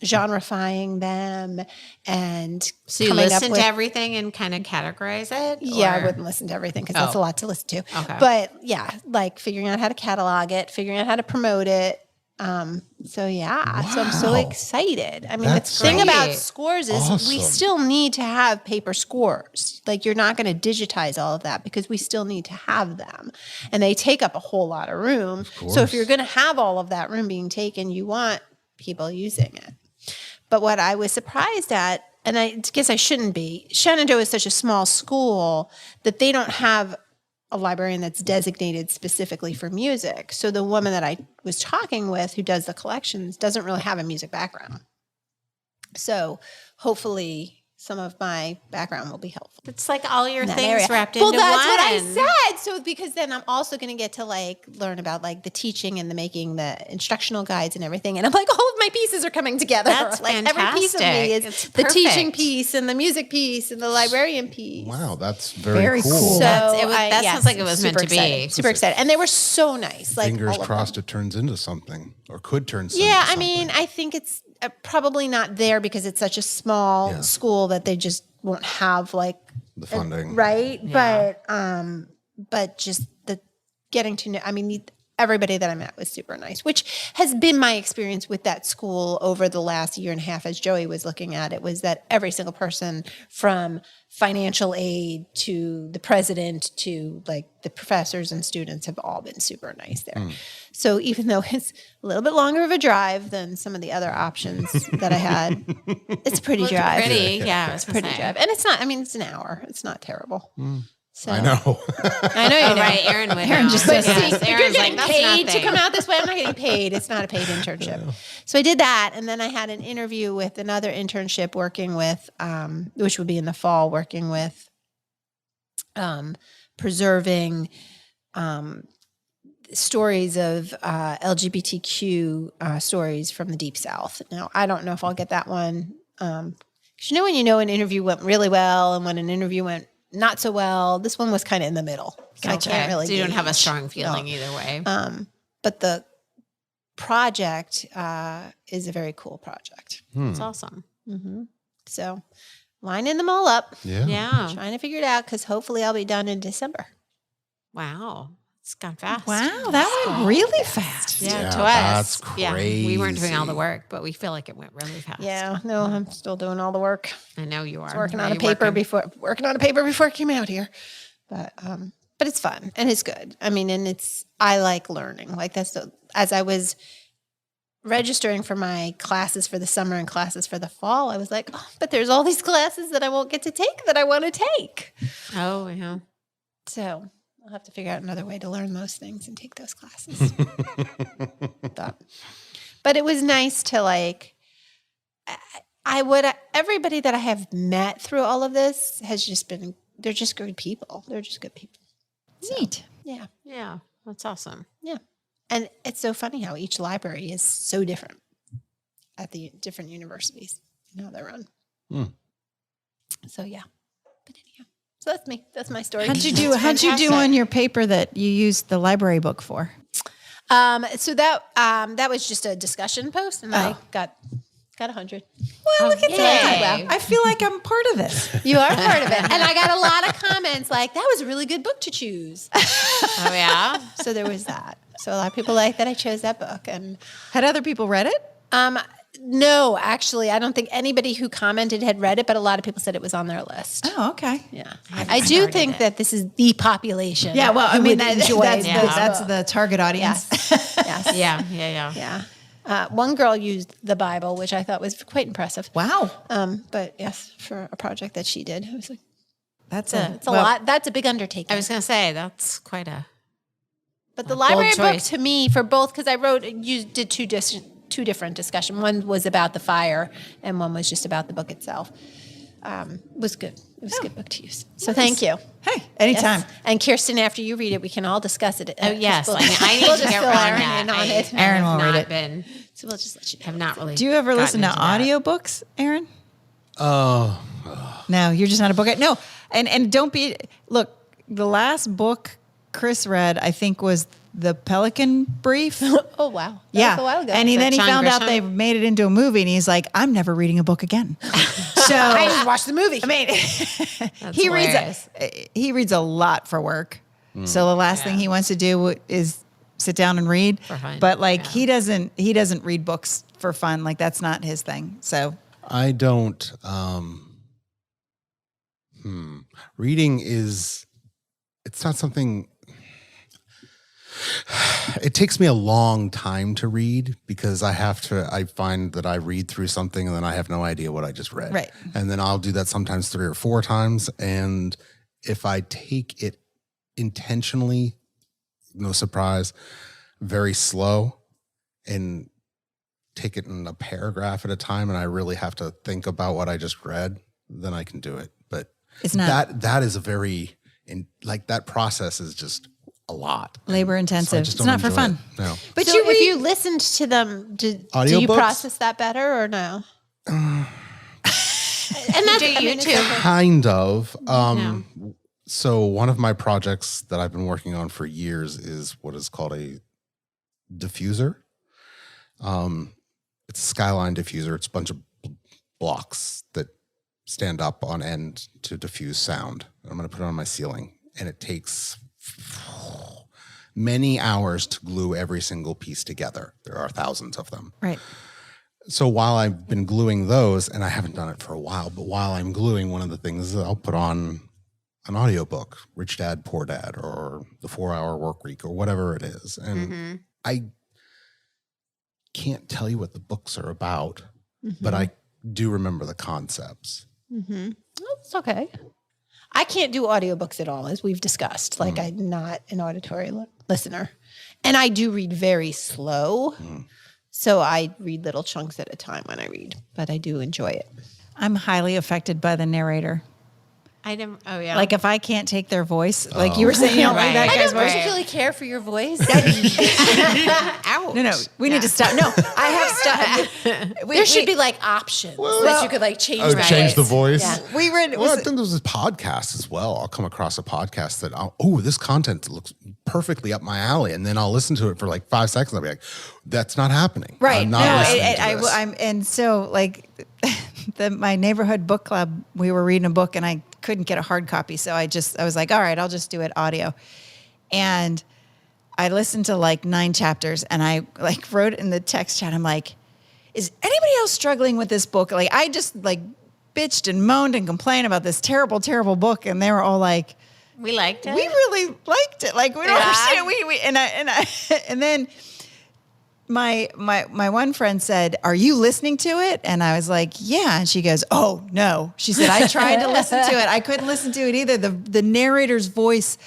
Speaker 4: genrefying them and
Speaker 3: so you listen to everything and kind of categorize it?
Speaker 4: Yeah, I wouldn't listen to everything because that's a lot to listen to.
Speaker 3: Okay.
Speaker 4: But yeah, figuring out how to catalog it, figuring out how to promote it. So I'm so excited. I mean, the thing about scores is we still need to have paper scores. You're not going to digitize all of that because we still need to have them and they take up a whole lot of room. So if you're going to have all of that room being taken, you want people using it. But what I was surprised at, and I guess I shouldn't be, Shenandoah is such a small school that they don't have a librarian that's designated specifically for music. So the woman that I was talking with who does the collections doesn't really have a music background. So hopefully some of my background will be helpful.
Speaker 3: It's like all your things wrapped into one.
Speaker 4: Well, that's what I said. So because then I'm also going to get to learn about the teaching and the making the instructional guides and everything. And I'm all of my pieces are coming together.
Speaker 3: That's fantastic.
Speaker 4: Every piece of me is the teaching piece and the music piece and the librarian piece.
Speaker 2: Wow, that's very cool.
Speaker 4: So
Speaker 3: that sounds like it was meant to be.
Speaker 4: Super excited. And they were so nice.
Speaker 2: Fingers crossed it turns into something or could turn into something.
Speaker 4: Yeah, I mean, I think it's probably not there because it's such a small school that they just won't have
Speaker 2: the funding.
Speaker 4: Right. Yeah. But just the getting to know, I mean, everybody that I met was super nice, which has been my experience with that school over the last year and a half as Joey was looking at it, was that every single person from financial aid to the president to the professors and students have all been super nice there. So even though it's a little bit longer of a drive than some of the other options that I had, it's a pretty drive.
Speaker 3: It's
Speaker 4: a pretty drive. And it's not, I mean, it's an hour. It's not terrible. So,
Speaker 2: I know.
Speaker 4: You know.
Speaker 3: Right, Aaron would
Speaker 4: Aaron
Speaker 3: know.
Speaker 4: just
Speaker 3: Aaron's
Speaker 4: you're getting
Speaker 3: that's
Speaker 4: paid
Speaker 3: nothing.
Speaker 4: to come out this way. I'm not getting paid. It's not a paid internship. So I did that, and then I had an interview with another internship working with, which would be in the fall, working with preserving stories of LGBTQ stories from the Deep South. Now, I don't know if I'll get that one. Because when an interview went really well and when an interview went not so well, this one was kind of in the middle. So I can't really
Speaker 3: So you don't have a strong feeling either way.
Speaker 4: But the project is a very cool project.
Speaker 3: It's awesome.
Speaker 4: Mm-hmm. So lining them all up.
Speaker 3: Yeah.
Speaker 4: Trying to figure it out because hopefully I'll be done in December.
Speaker 3: Wow. It's gone fast.
Speaker 1: Wow, that went really fast.
Speaker 3: Yeah,
Speaker 2: Yeah,
Speaker 3: to us.
Speaker 2: that's
Speaker 3: Yeah, we weren't doing all the
Speaker 2: crazy.
Speaker 3: work, but we feel like it went really fast.
Speaker 4: Yeah, no, I'm still doing all the work.
Speaker 3: I know you are.
Speaker 4: Working
Speaker 3: Yeah,
Speaker 4: on a
Speaker 3: you're
Speaker 4: paper
Speaker 3: working.
Speaker 4: before I came out here. But it's fun and it's good. I mean, and I like learning. Like as I was registering for my classes for the summer and classes for the fall, I was like, oh, but there's all these classes that I won't get to take that I want to take.
Speaker 3: Oh, yeah.
Speaker 4: So I'll have to figure out another way to learn those things and take those classes. But it was nice to like, everybody that I have met through all of this has just been, they're just good people. They're just good people.
Speaker 1: Neat.
Speaker 4: Yeah.
Speaker 3: Yeah, that's awesome.
Speaker 4: Yeah. And it's so funny how each library is so different at the different universities and how they're run. So yeah. But anyhow, so that's me. That's my story.
Speaker 1: How'd you do on your paper that you used the library book for?
Speaker 4: So that was just a discussion post, and I got 100.
Speaker 1: Well, look at that.
Speaker 3: yay.
Speaker 1: I feel like I'm part of this.
Speaker 4: You are part of it, and I got a lot of comments like that was a really good book to choose.
Speaker 3: Oh, yeah?
Speaker 4: So there was that. So a lot of people like that I chose that book, and
Speaker 1: Had other people read it?
Speaker 4: no, actually, I don't think anybody who commented had read it, but a lot of people said it was on their list.
Speaker 1: Oh, okay.
Speaker 4: Yeah, I do think that this is the population.
Speaker 1: Yeah, well, I
Speaker 4: who
Speaker 1: mean,
Speaker 4: would enjoy
Speaker 1: that's
Speaker 4: this
Speaker 1: the target audience.
Speaker 4: Yes.
Speaker 3: Yeah.
Speaker 4: One girl used the Bible, which I thought was quite impressive.
Speaker 1: Wow.
Speaker 4: But yes, for a project that she did, it was like,
Speaker 1: That's
Speaker 4: it's a lot. That's a big undertaking.
Speaker 3: I was going to say, that's quite a...
Speaker 4: But the library book
Speaker 3: choice.
Speaker 4: to me, for both, because you did two different discussion. One was about the fire, and one was just about the book itself. Was good. It was a good book to use. So thank you.
Speaker 1: Hey, anytime.
Speaker 4: Yes. And Kirsten, after you read it, we can all discuss it.
Speaker 3: Oh, yes. I need
Speaker 4: we'll
Speaker 3: to
Speaker 4: just
Speaker 3: get
Speaker 4: fill
Speaker 3: on
Speaker 4: Aaron
Speaker 3: that.
Speaker 4: in on it.
Speaker 1: Aaron will read it.
Speaker 3: Been,
Speaker 4: So we'll just let you know.
Speaker 3: have not really.
Speaker 1: Do you ever listen to
Speaker 3: gotten into that.
Speaker 1: audiobooks, Aaron?
Speaker 2: Oh,
Speaker 1: No, you're just not a book. No, and don't be. Look, the last book Chris read, I think, was The Pelican Brief.
Speaker 4: Oh, wow. That
Speaker 1: Yeah,
Speaker 4: was a while ago.
Speaker 1: and then he
Speaker 3: John
Speaker 1: found out
Speaker 3: Grisham?
Speaker 1: they made it into a movie, and he's like, "I'm never reading a book again." So
Speaker 4: I just watched the movie.
Speaker 1: I mean,
Speaker 3: That's
Speaker 1: he
Speaker 3: hilarious.
Speaker 1: reads a lot for work. So the last thing he wants to do is sit down and read.
Speaker 3: For fun,
Speaker 1: But like
Speaker 3: yeah.
Speaker 1: he doesn't read books for fun. Like that's not his thing. So
Speaker 2: I don't. Reading is. It's not something. It takes me a long time to read because I find that I read through something and then I have no idea what I just read.
Speaker 1: Right.
Speaker 2: And then I'll do that sometimes 3 or 4 times. And if I take it intentionally, no surprise, very slow and take it in a paragraph at a time and I really have to think about what I just read, then I can do it. But
Speaker 1: it's not
Speaker 2: that is a very, that process is just a lot.
Speaker 1: labor
Speaker 2: So I
Speaker 1: intensive.
Speaker 2: just
Speaker 1: It's
Speaker 2: don't
Speaker 1: not for
Speaker 2: enjoy
Speaker 1: fun.
Speaker 2: it. No.
Speaker 1: But
Speaker 4: So if you listened to them, do you
Speaker 2: Audiobooks?
Speaker 4: process that better or no? And that's
Speaker 3: Do you
Speaker 4: it's
Speaker 3: too?
Speaker 4: okay.
Speaker 2: Kind of.
Speaker 3: No.
Speaker 2: So one of my projects that I've been working on for years is what is called a diffuser. It's a skyline diffuser. It's a bunch of blocks that stand up on end to diffuse sound. I'm going to put it on my ceiling, and it takes many hours to glue every single piece together. There are thousands of them.
Speaker 1: right.
Speaker 2: So while I've been gluing those, and I haven't done it for a while, but while I'm gluing, one of the things is I'll put on an audiobook, Rich Dad, Poor Dad, or The 4-Hour Work Week, or whatever it is. And I can't tell you what the books are about, but I do remember the concepts.
Speaker 4: Oh, it's okay. I can't do audiobooks at all, as we've discussed. Like, I'm not an auditory listener. And I do read very slow. So I read little chunks at a time when I read, but I do enjoy it.
Speaker 1: I'm highly affected by the narrator.
Speaker 3: I didn't. Oh yeah.
Speaker 1: Like if I can't take their voice, like you were saying, you don't like that
Speaker 3: Right.
Speaker 1: guy's
Speaker 4: I don't
Speaker 1: voice.
Speaker 4: particularly care for your voice.
Speaker 3: Ouch.
Speaker 1: No, we need to stop. No, I have stopped.
Speaker 4: There should be like options that you could like change.
Speaker 2: Oh,
Speaker 4: the
Speaker 2: change the voice.
Speaker 4: Yeah.
Speaker 1: We read.
Speaker 2: Well, I think there's a podcast as well. I'll come across a podcast that, this content looks perfectly up my alley. And then I'll listen to it for like 5 seconds. I'll be like, that's not happening.
Speaker 1: Right.
Speaker 2: I'm not listening to this.
Speaker 1: I'm, and so like my neighborhood book club, we were reading a book and I couldn't get a hard copy. So I was like, all right, I'll just do it audio. And I listened to like 9 chapters, and I like wrote in the text chat, I'm like, is anybody else struggling with this book? Like, I just like bitched and moaned and complained about this terrible, terrible book. And they were all like,
Speaker 3: we liked it.
Speaker 1: we really liked it. Like, we don't understand. And then my one friend said, are you listening to it? And I was like, yeah. And she goes, oh no. She said, I tried to listen to it. I couldn't listen to it either. The narrator's voice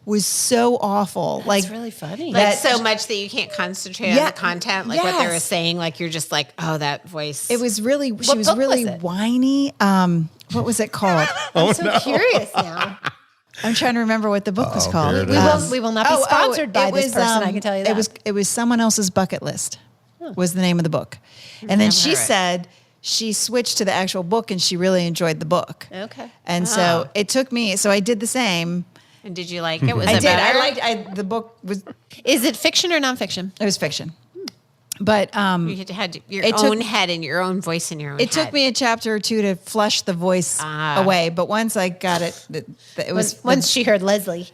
Speaker 1: was so awful.
Speaker 4: That's really funny.
Speaker 3: Like so much that you can't concentrate on the content, like what they were saying. Like you're just like, oh, that voice.
Speaker 1: It was really, she was really whiny. What was it called?
Speaker 4: I'm so curious now.
Speaker 1: I'm trying to remember what the book was called.
Speaker 4: We will not be sponsored by this person. I can tell you that.
Speaker 1: It was Someone Else's Bucket List was the name of the book. And then she said she switched to the actual book and she really enjoyed the book.
Speaker 4: Okay.
Speaker 1: And so it took me, so I did the same.
Speaker 3: And did you like it? Was
Speaker 1: I
Speaker 3: it
Speaker 1: did.
Speaker 3: better?
Speaker 1: The book was.
Speaker 4: Is it fiction or nonfiction?
Speaker 1: It was fiction. But
Speaker 3: you had your own head and your own voice in your own head.
Speaker 1: It took me a chapter or two to flush the voice away. But once I got it, it was.
Speaker 4: Once she heard Leslie.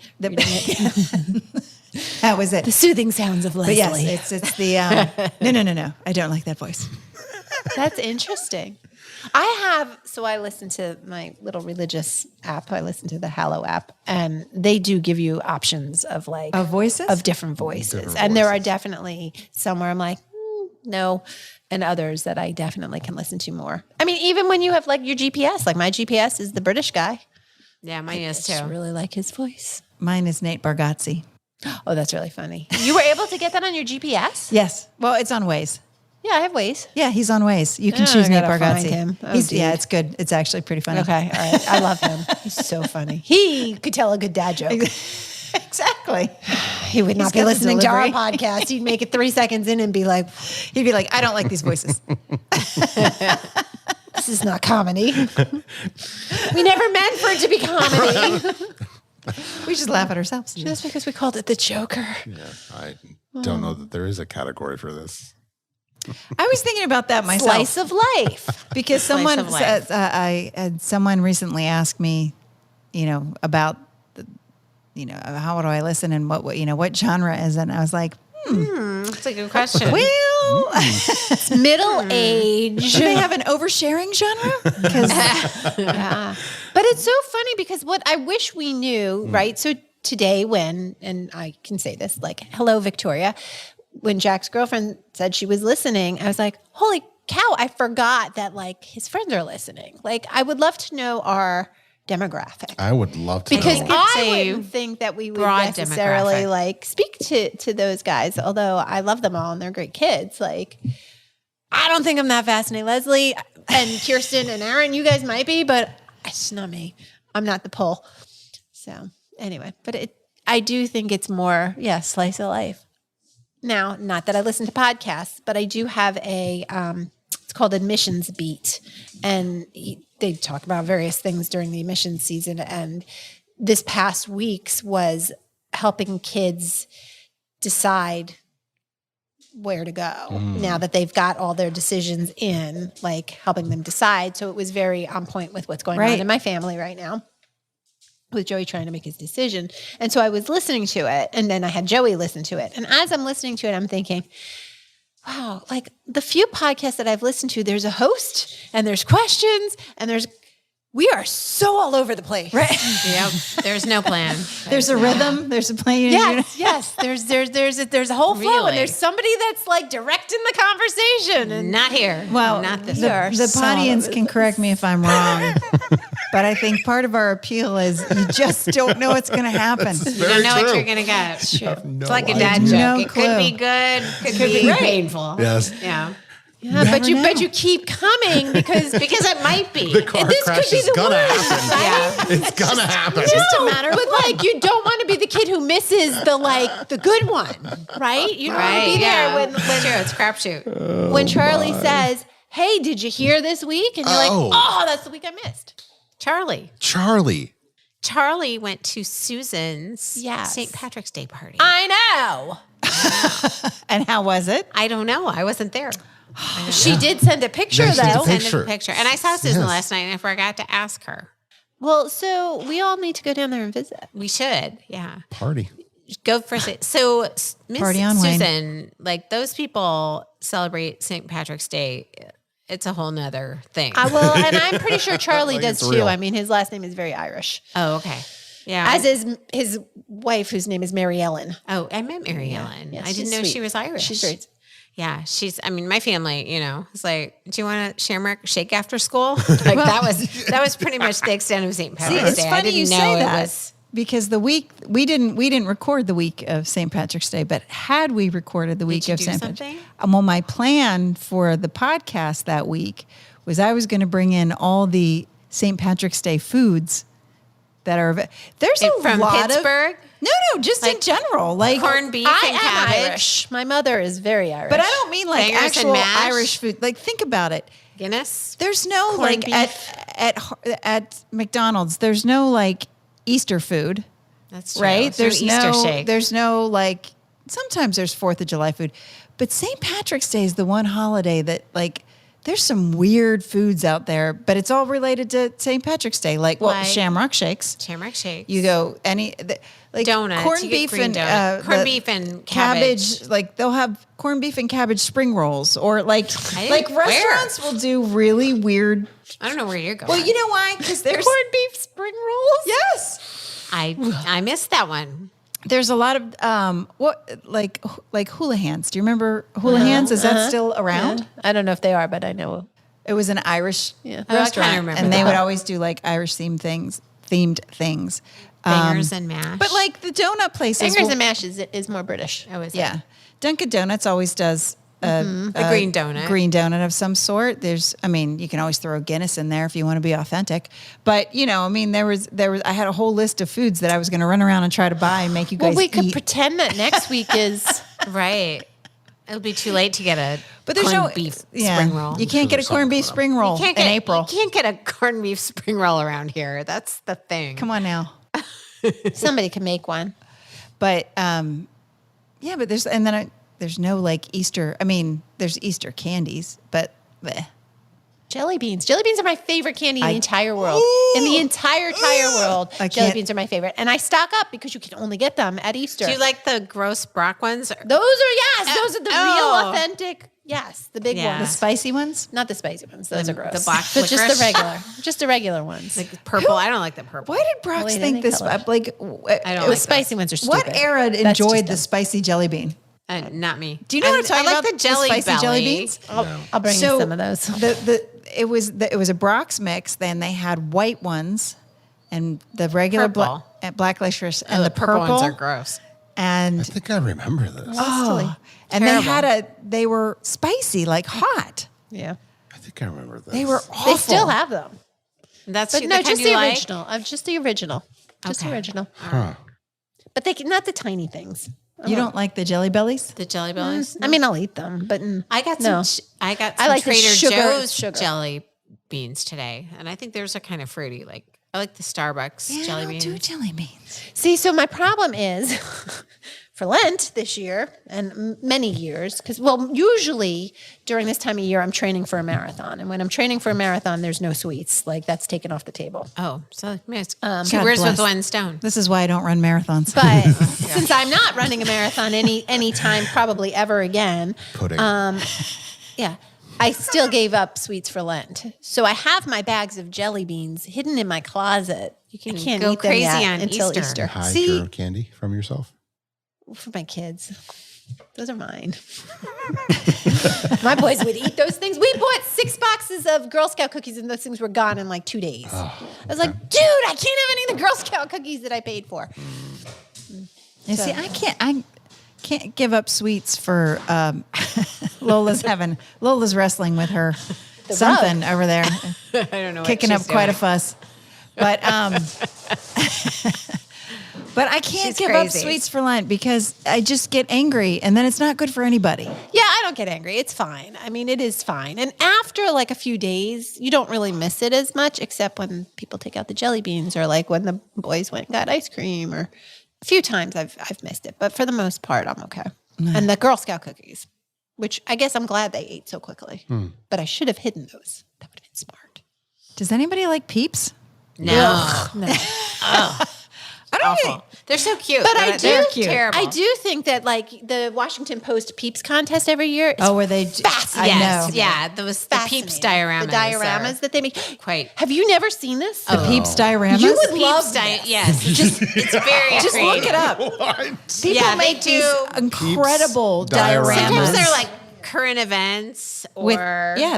Speaker 1: That was it.
Speaker 4: The soothing sounds of Leslie.
Speaker 1: But yes, it's the. No. I don't like that voice.
Speaker 4: That's interesting. I listen to my little religious app. I listen to the Hallow app, and they do give you options of like
Speaker 1: voices,
Speaker 4: of different voices. And there are definitely some where I'm like, no, and others that I definitely can listen to more. I mean, even when you have like your GPS, like my GPS is the British guy.
Speaker 3: Yeah, mine is
Speaker 4: I
Speaker 3: too.
Speaker 4: really like his voice.
Speaker 1: Mine is Nate Bargatze.
Speaker 4: Oh, that's really funny. You were able to get that on your GPS?
Speaker 1: Yes. Well, it's on Waze.
Speaker 4: Yeah, I have Waze.
Speaker 1: Yeah, he's on Waze. You can choose
Speaker 4: I
Speaker 1: Nate
Speaker 4: gotta
Speaker 1: Bargatze.
Speaker 4: find him. Oh,
Speaker 1: yeah, it's good. It's actually pretty funny.
Speaker 4: Okay, all right. I love him. He's so funny. He could tell a good dad joke.
Speaker 1: Exactly.
Speaker 4: He would not
Speaker 1: He's
Speaker 4: be
Speaker 1: got the
Speaker 4: listening to our
Speaker 1: delivery.
Speaker 4: podcast. He'd make it 3 seconds in and be like,
Speaker 1: He'd be like, I don't like these voices.
Speaker 4: this is not comedy. We never meant for it to be comedy.
Speaker 1: We just laugh at ourselves.
Speaker 4: Just because we called it the Joker.
Speaker 2: Yeah, I don't know that there is a category for this.
Speaker 1: I was thinking about that myself.
Speaker 4: Slice of life.
Speaker 1: Because someone someone recently asked me, about how do I listen and what genre is it? And I was like,
Speaker 3: That's a good question.
Speaker 1: well,
Speaker 4: It's middle age.
Speaker 1: do they have an oversharing genre?
Speaker 4: Yeah. But it's so funny because what I wish we knew, right? So today and I can say this, like, hello, Victoria. When Jack's girlfriend said she was listening, I was like, holy cow, I forgot that like his friends are listening. Like, I would love to know our demographic.
Speaker 2: I would love to
Speaker 4: Because
Speaker 2: know.
Speaker 4: I wouldn't think that we would
Speaker 3: broad
Speaker 4: necessarily
Speaker 3: demographic.
Speaker 4: like speak to those guys, although I love them all and they're great kids. Like, I don't think I'm that fascinating. Leslie and Kirsten and Aaron, you guys might be, but it's not me. I'm not the pull. So anyway, but I do think it's more, slice of life. Now, not that I listen to podcasts, but I do have it's called Admissions Beat. And they talk about various things during the admissions season. And this past week's was helping kids decide where to go now that they've got all their decisions in, like helping them decide. So it was very on point with what's going on in my family right now, with Joey trying to make his decision. And so I was listening to it, and then I had Joey listen to it. And as I'm listening to it, I'm thinking, wow, like the few podcasts that I've listened to, there's a host and there's questions and we are so all over the place.
Speaker 1: Right.
Speaker 3: Yep. There's no plan.
Speaker 1: There's a rhythm. There's a plan.
Speaker 4: Yes. There's a whole flow,
Speaker 3: Really?
Speaker 4: and there's somebody that's like directing the conversation. And
Speaker 3: Not here.
Speaker 1: Well,
Speaker 3: not this.
Speaker 1: the audience can correct me if I'm wrong, but I think part of our appeal is you just don't know what's going to happen.
Speaker 3: You don't know what you're going to get. It's like a dad joke.
Speaker 1: No
Speaker 3: It
Speaker 1: clue.
Speaker 3: could be good. Could be painful.
Speaker 2: Yes.
Speaker 3: Yeah.
Speaker 4: yeah, but
Speaker 1: never
Speaker 4: you keep coming because
Speaker 3: it might be.
Speaker 2: The car
Speaker 4: this
Speaker 2: crash
Speaker 4: could be
Speaker 2: is
Speaker 4: the
Speaker 2: gonna
Speaker 4: worst,
Speaker 2: happen.
Speaker 3: Yeah.
Speaker 2: It's gonna happen.
Speaker 4: just a matter, but like you don't want to be the kid who misses the good one, right? You don't want to be there when
Speaker 3: It's true. It's a crapshoot.
Speaker 4: when Charlie says, "Hey, did you hear this week?" And you're like, "Oh, that's the week I missed."
Speaker 3: Charlie went to Susan's St. Patrick's Day party.
Speaker 4: I know.
Speaker 1: And how was it?
Speaker 3: I don't know. I wasn't there.
Speaker 4: She did send a picture,
Speaker 2: Yeah, she did
Speaker 4: though.
Speaker 2: send
Speaker 3: Send a picture. And I saw Susan last night and I forgot to ask her.
Speaker 4: Well, so we all need to go down there and visit.
Speaker 3: We should. Yeah.
Speaker 2: Party.
Speaker 3: Go for it. So Miss
Speaker 1: Party on, Wayne.
Speaker 3: Susan, like those people celebrate St. Patrick's Day. It's a whole nother thing.
Speaker 4: I will, and I'm pretty sure Charlie
Speaker 2: Like
Speaker 4: does
Speaker 2: it's
Speaker 4: too.
Speaker 2: real.
Speaker 4: I mean, his last name is very Irish.
Speaker 3: Oh, okay. Yeah.
Speaker 4: As is his wife, whose name is Mary Ellen.
Speaker 3: Oh, I met Mary Ellen.
Speaker 4: Yeah,
Speaker 3: I
Speaker 4: she's
Speaker 3: didn't know
Speaker 4: sweet.
Speaker 3: she was Irish.
Speaker 4: She's great.
Speaker 3: Yeah, I mean, my family, it's like, do you want a shamrock shake after school? Like that was pretty much the extent of St. Patrick's
Speaker 1: it's
Speaker 3: Day.
Speaker 1: funny
Speaker 3: I didn't
Speaker 1: you
Speaker 3: know
Speaker 1: say
Speaker 3: it
Speaker 1: that
Speaker 3: was.
Speaker 1: because the week we didn't record the week of St. Patrick's Day, but had we recorded the week
Speaker 3: you
Speaker 1: of
Speaker 3: do
Speaker 1: St.
Speaker 3: something?
Speaker 1: Patrick's, well, my plan for the podcast that week was I was going to bring in all the St. Patrick's Day foods that are. There's a
Speaker 3: From
Speaker 1: lot
Speaker 3: Pittsburgh?
Speaker 1: No, just in general, like
Speaker 3: Corned beef
Speaker 4: I
Speaker 3: and
Speaker 4: am
Speaker 3: cabbage.
Speaker 4: Irish. My mother is very Irish.
Speaker 1: But I don't mean like
Speaker 3: Bangers and
Speaker 1: actual
Speaker 3: mash?
Speaker 1: Irish food. Like think about it.
Speaker 3: Guinness.
Speaker 1: There's no
Speaker 3: Corned
Speaker 1: like
Speaker 3: beef.
Speaker 1: at McDonald's. There's no like Easter food.
Speaker 3: That's true.
Speaker 1: Right?
Speaker 3: There's no Easter shake.
Speaker 1: There's no like. Sometimes there's 4th of July food, but St. Patrick's Day is the one holiday that like. There's some weird foods out there, but it's all related to St. Patrick's Day. Like shamrock shakes.
Speaker 3: Shamrock shakes.
Speaker 1: You go like
Speaker 3: donuts.
Speaker 1: corned
Speaker 3: You get
Speaker 1: beef
Speaker 3: green
Speaker 1: and
Speaker 3: donut. Corned
Speaker 1: the
Speaker 3: beef and cabbage.
Speaker 1: Like they'll have corned beef and cabbage spring rolls, or like
Speaker 3: Where?
Speaker 1: restaurants will do really weird.
Speaker 3: I don't know where you're going.
Speaker 1: Well, you know why? Because there's
Speaker 4: corned beef spring rolls.
Speaker 1: yes.
Speaker 3: I missed that one.
Speaker 1: There's a lot of like hula hands. Do you remember hula hands? Is that still around?
Speaker 4: Yeah. I don't know if they are, but I know.
Speaker 1: It was an Irish
Speaker 3: Oh, I kinda
Speaker 1: restaurant,
Speaker 3: remember
Speaker 1: and they
Speaker 3: that.
Speaker 1: would always do like Irish themed things.
Speaker 3: Bangers and mash.
Speaker 1: But like the donut places,
Speaker 4: Fingers
Speaker 1: will-
Speaker 4: and mash is more British.
Speaker 3: Oh, is it?
Speaker 1: yeah, Dunkin' Donuts always does a
Speaker 3: green donut.
Speaker 1: green donut of some sort. You can always throw Guinness in there if you want to be authentic. But there was. I had a whole list of foods that I was going to run around and try to buy and make you guys
Speaker 4: Well, we could
Speaker 1: eat.
Speaker 4: pretend that next week is.
Speaker 3: Right. It'll be too late to get a
Speaker 1: But there's
Speaker 3: corned
Speaker 1: no
Speaker 3: beef
Speaker 1: yeah,
Speaker 3: spring roll.
Speaker 1: You can't get a corned beef spring roll in April.
Speaker 3: You can't get a corned beef spring roll around here. That's the thing.
Speaker 1: Come on now.
Speaker 4: Somebody can make one.
Speaker 1: But yeah, but there's no like Easter. There's Easter candies, but bleh.
Speaker 4: Jelly beans. Jelly beans are my favorite candy in the entire world. In the entire world,
Speaker 1: I
Speaker 4: jelly
Speaker 1: can't-
Speaker 4: beans are my favorite. And I stock up because you can only get them at Easter.
Speaker 3: Do you like the gross Brock ones?
Speaker 4: those are those are the
Speaker 3: Oh.
Speaker 4: real authentic. Yes, the big
Speaker 3: Yeah.
Speaker 1: The
Speaker 4: ones.
Speaker 1: spicy ones.
Speaker 4: Not the spicy ones. Those are gross.
Speaker 3: the black
Speaker 4: but just
Speaker 3: licorice?
Speaker 4: the regular ones.
Speaker 3: Like purple. I don't like the purple.
Speaker 1: Why did Brox
Speaker 4: Well,
Speaker 1: think
Speaker 4: any
Speaker 1: this?
Speaker 4: color.
Speaker 1: Like,
Speaker 3: I don't
Speaker 4: the
Speaker 3: like
Speaker 4: spicy ones are stupid.
Speaker 1: what era
Speaker 4: That's
Speaker 1: enjoyed the
Speaker 4: just
Speaker 1: spicy jelly bean?
Speaker 3: Not me.
Speaker 1: Do you know what I'm talking
Speaker 3: I like
Speaker 1: about?
Speaker 3: the jelly
Speaker 1: spicy
Speaker 3: belly.
Speaker 1: jelly beans.
Speaker 4: I'll bring you some of those.
Speaker 1: It was a Brox mix. Then they had white ones, and the regular
Speaker 3: Purple.
Speaker 1: black licorice,
Speaker 3: Oh,
Speaker 1: and
Speaker 3: the
Speaker 1: the
Speaker 3: purple
Speaker 1: purple
Speaker 3: ones are gross.
Speaker 1: And
Speaker 2: I think I remember this.
Speaker 1: and they were spicy, like hot.
Speaker 4: Yeah.
Speaker 2: I think I remember this.
Speaker 1: They were awful.
Speaker 4: They still have them.
Speaker 3: That's
Speaker 4: But
Speaker 3: the
Speaker 4: no,
Speaker 3: kind
Speaker 4: just
Speaker 3: you
Speaker 4: the
Speaker 3: like?
Speaker 4: original. Just the original. Just the
Speaker 3: Okay.
Speaker 4: original.
Speaker 2: Huh.
Speaker 4: But not the tiny things.
Speaker 1: You don't like the jelly bellies?
Speaker 3: The jelly bellies.
Speaker 4: I mean, I'll eat them, but
Speaker 3: I got
Speaker 4: no.
Speaker 3: some. I got
Speaker 4: I
Speaker 3: some
Speaker 4: like the
Speaker 3: Trader
Speaker 4: sugar-
Speaker 3: Joe's
Speaker 4: sugar.
Speaker 3: jelly beans today, and I think theirs are kind of fruity. Like I like the Starbucks jelly
Speaker 1: I don't
Speaker 3: beans.
Speaker 1: do jelly beans.
Speaker 4: See, so my problem is for Lent this year and many years, because, usually during this time of year, I'm training for a marathon. And when I'm training for a marathon, there's no sweets. Like, that's taken off the table.
Speaker 3: Oh, so it's
Speaker 1: God
Speaker 3: two birds with
Speaker 1: bless.
Speaker 3: one stone.
Speaker 1: This is why I don't run marathons.
Speaker 4: But since I'm not running a marathon any time probably ever again,
Speaker 2: Pudding.
Speaker 4: yeah, I still gave up sweets for Lent. So I have my bags of jelly beans hidden in my closet.
Speaker 3: You can
Speaker 4: I can't
Speaker 3: go
Speaker 4: eat them
Speaker 3: crazy
Speaker 4: yet
Speaker 3: on
Speaker 4: until
Speaker 3: Easter.
Speaker 4: Easter.
Speaker 2: Hide
Speaker 1: See-
Speaker 2: your candy from yourself.
Speaker 4: For my kids. Those are mine. My boys would eat those things. We bought 6 boxes of Girl Scout cookies and those things were gone in like 2 days. I was like, dude, I can't have any of the Girl Scout cookies that I paid for.
Speaker 1: You see, I can't give up sweets for Lola's wrestling with her something over there,
Speaker 3: I don't know.
Speaker 1: kicking
Speaker 3: what
Speaker 1: up
Speaker 3: she's
Speaker 1: quite a
Speaker 3: doing.
Speaker 1: fuss. But but I can't
Speaker 3: She's
Speaker 1: give up
Speaker 3: crazy.
Speaker 1: sweets for Lent because I just get angry, and then it's not good for anybody.
Speaker 4: Yeah, I don't get angry. It's fine. I mean, it is fine. And after like a few days, you don't really miss it as much, except when people take out the jelly beans or like when the boys went and got ice cream, or a few times I've missed it. But for the most part, I'm okay. And the Girl Scout cookies, which I guess I'm glad they ate so quickly. But I should have hidden those. That would have been smart.
Speaker 1: Does anybody like Peeps?
Speaker 3: No.
Speaker 4: No.
Speaker 1: I
Speaker 3: awful. They're so cute.
Speaker 4: But I
Speaker 3: They're
Speaker 4: do,
Speaker 3: terrible.
Speaker 4: I do think that like the Washington Post Peeps contest every year is
Speaker 1: Oh, where they
Speaker 4: fascinating.
Speaker 1: I know.
Speaker 3: Yeah, those the Peeps
Speaker 4: fascinating.
Speaker 3: dioramas.
Speaker 4: The dioramas that they make.
Speaker 3: Quite.
Speaker 4: Have you never seen this?
Speaker 1: The Peeps dioramas.
Speaker 4: You would
Speaker 3: Peeps
Speaker 4: love this.
Speaker 3: yes. It's very
Speaker 1: just look
Speaker 3: creative.
Speaker 1: it up. People
Speaker 3: Yeah, they
Speaker 1: make these
Speaker 3: do.
Speaker 1: incredible
Speaker 2: Peeps
Speaker 1: dioramas.
Speaker 3: Sometimes they're like current events or
Speaker 1: with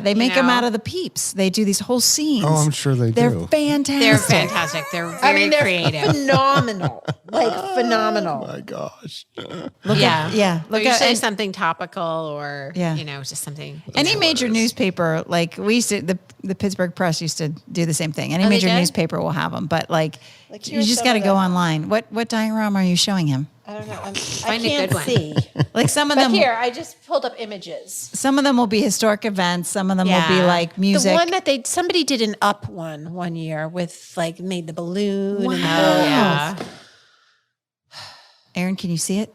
Speaker 1: they make them out of the Peeps. They do these whole scenes.
Speaker 2: Oh, I'm sure they
Speaker 1: They're
Speaker 2: do.
Speaker 1: fantastic.
Speaker 3: They're fantastic. They're very
Speaker 4: I mean, they're
Speaker 3: creative.
Speaker 4: phenomenal. Like phenomenal.
Speaker 2: My gosh.
Speaker 1: Look
Speaker 3: Yeah.
Speaker 1: at, yeah.
Speaker 3: They're
Speaker 1: Look at
Speaker 3: usually something topical or
Speaker 1: Yeah.
Speaker 3: just something.
Speaker 1: any major newspaper. Like we used to, the Pittsburgh Press used to do the same thing. Any
Speaker 3: they
Speaker 1: major
Speaker 3: did?
Speaker 1: newspaper will have them, but like you
Speaker 4: here's
Speaker 1: just
Speaker 4: some
Speaker 1: got to
Speaker 4: of
Speaker 1: go
Speaker 4: the-
Speaker 1: online. What diorama are you showing him?
Speaker 4: I don't know. I
Speaker 3: Find a
Speaker 4: can't
Speaker 3: good one.
Speaker 4: see.
Speaker 1: Like some of
Speaker 4: But
Speaker 1: them.
Speaker 4: here, I just pulled up images.
Speaker 1: Some of them will be historic events. Some of them will be
Speaker 3: Yeah.
Speaker 1: like music.
Speaker 4: The one that somebody did an up one year with like made the balloon. And the
Speaker 1: Wow.
Speaker 4: whole
Speaker 3: Yeah.
Speaker 1: Aaron, can you see it?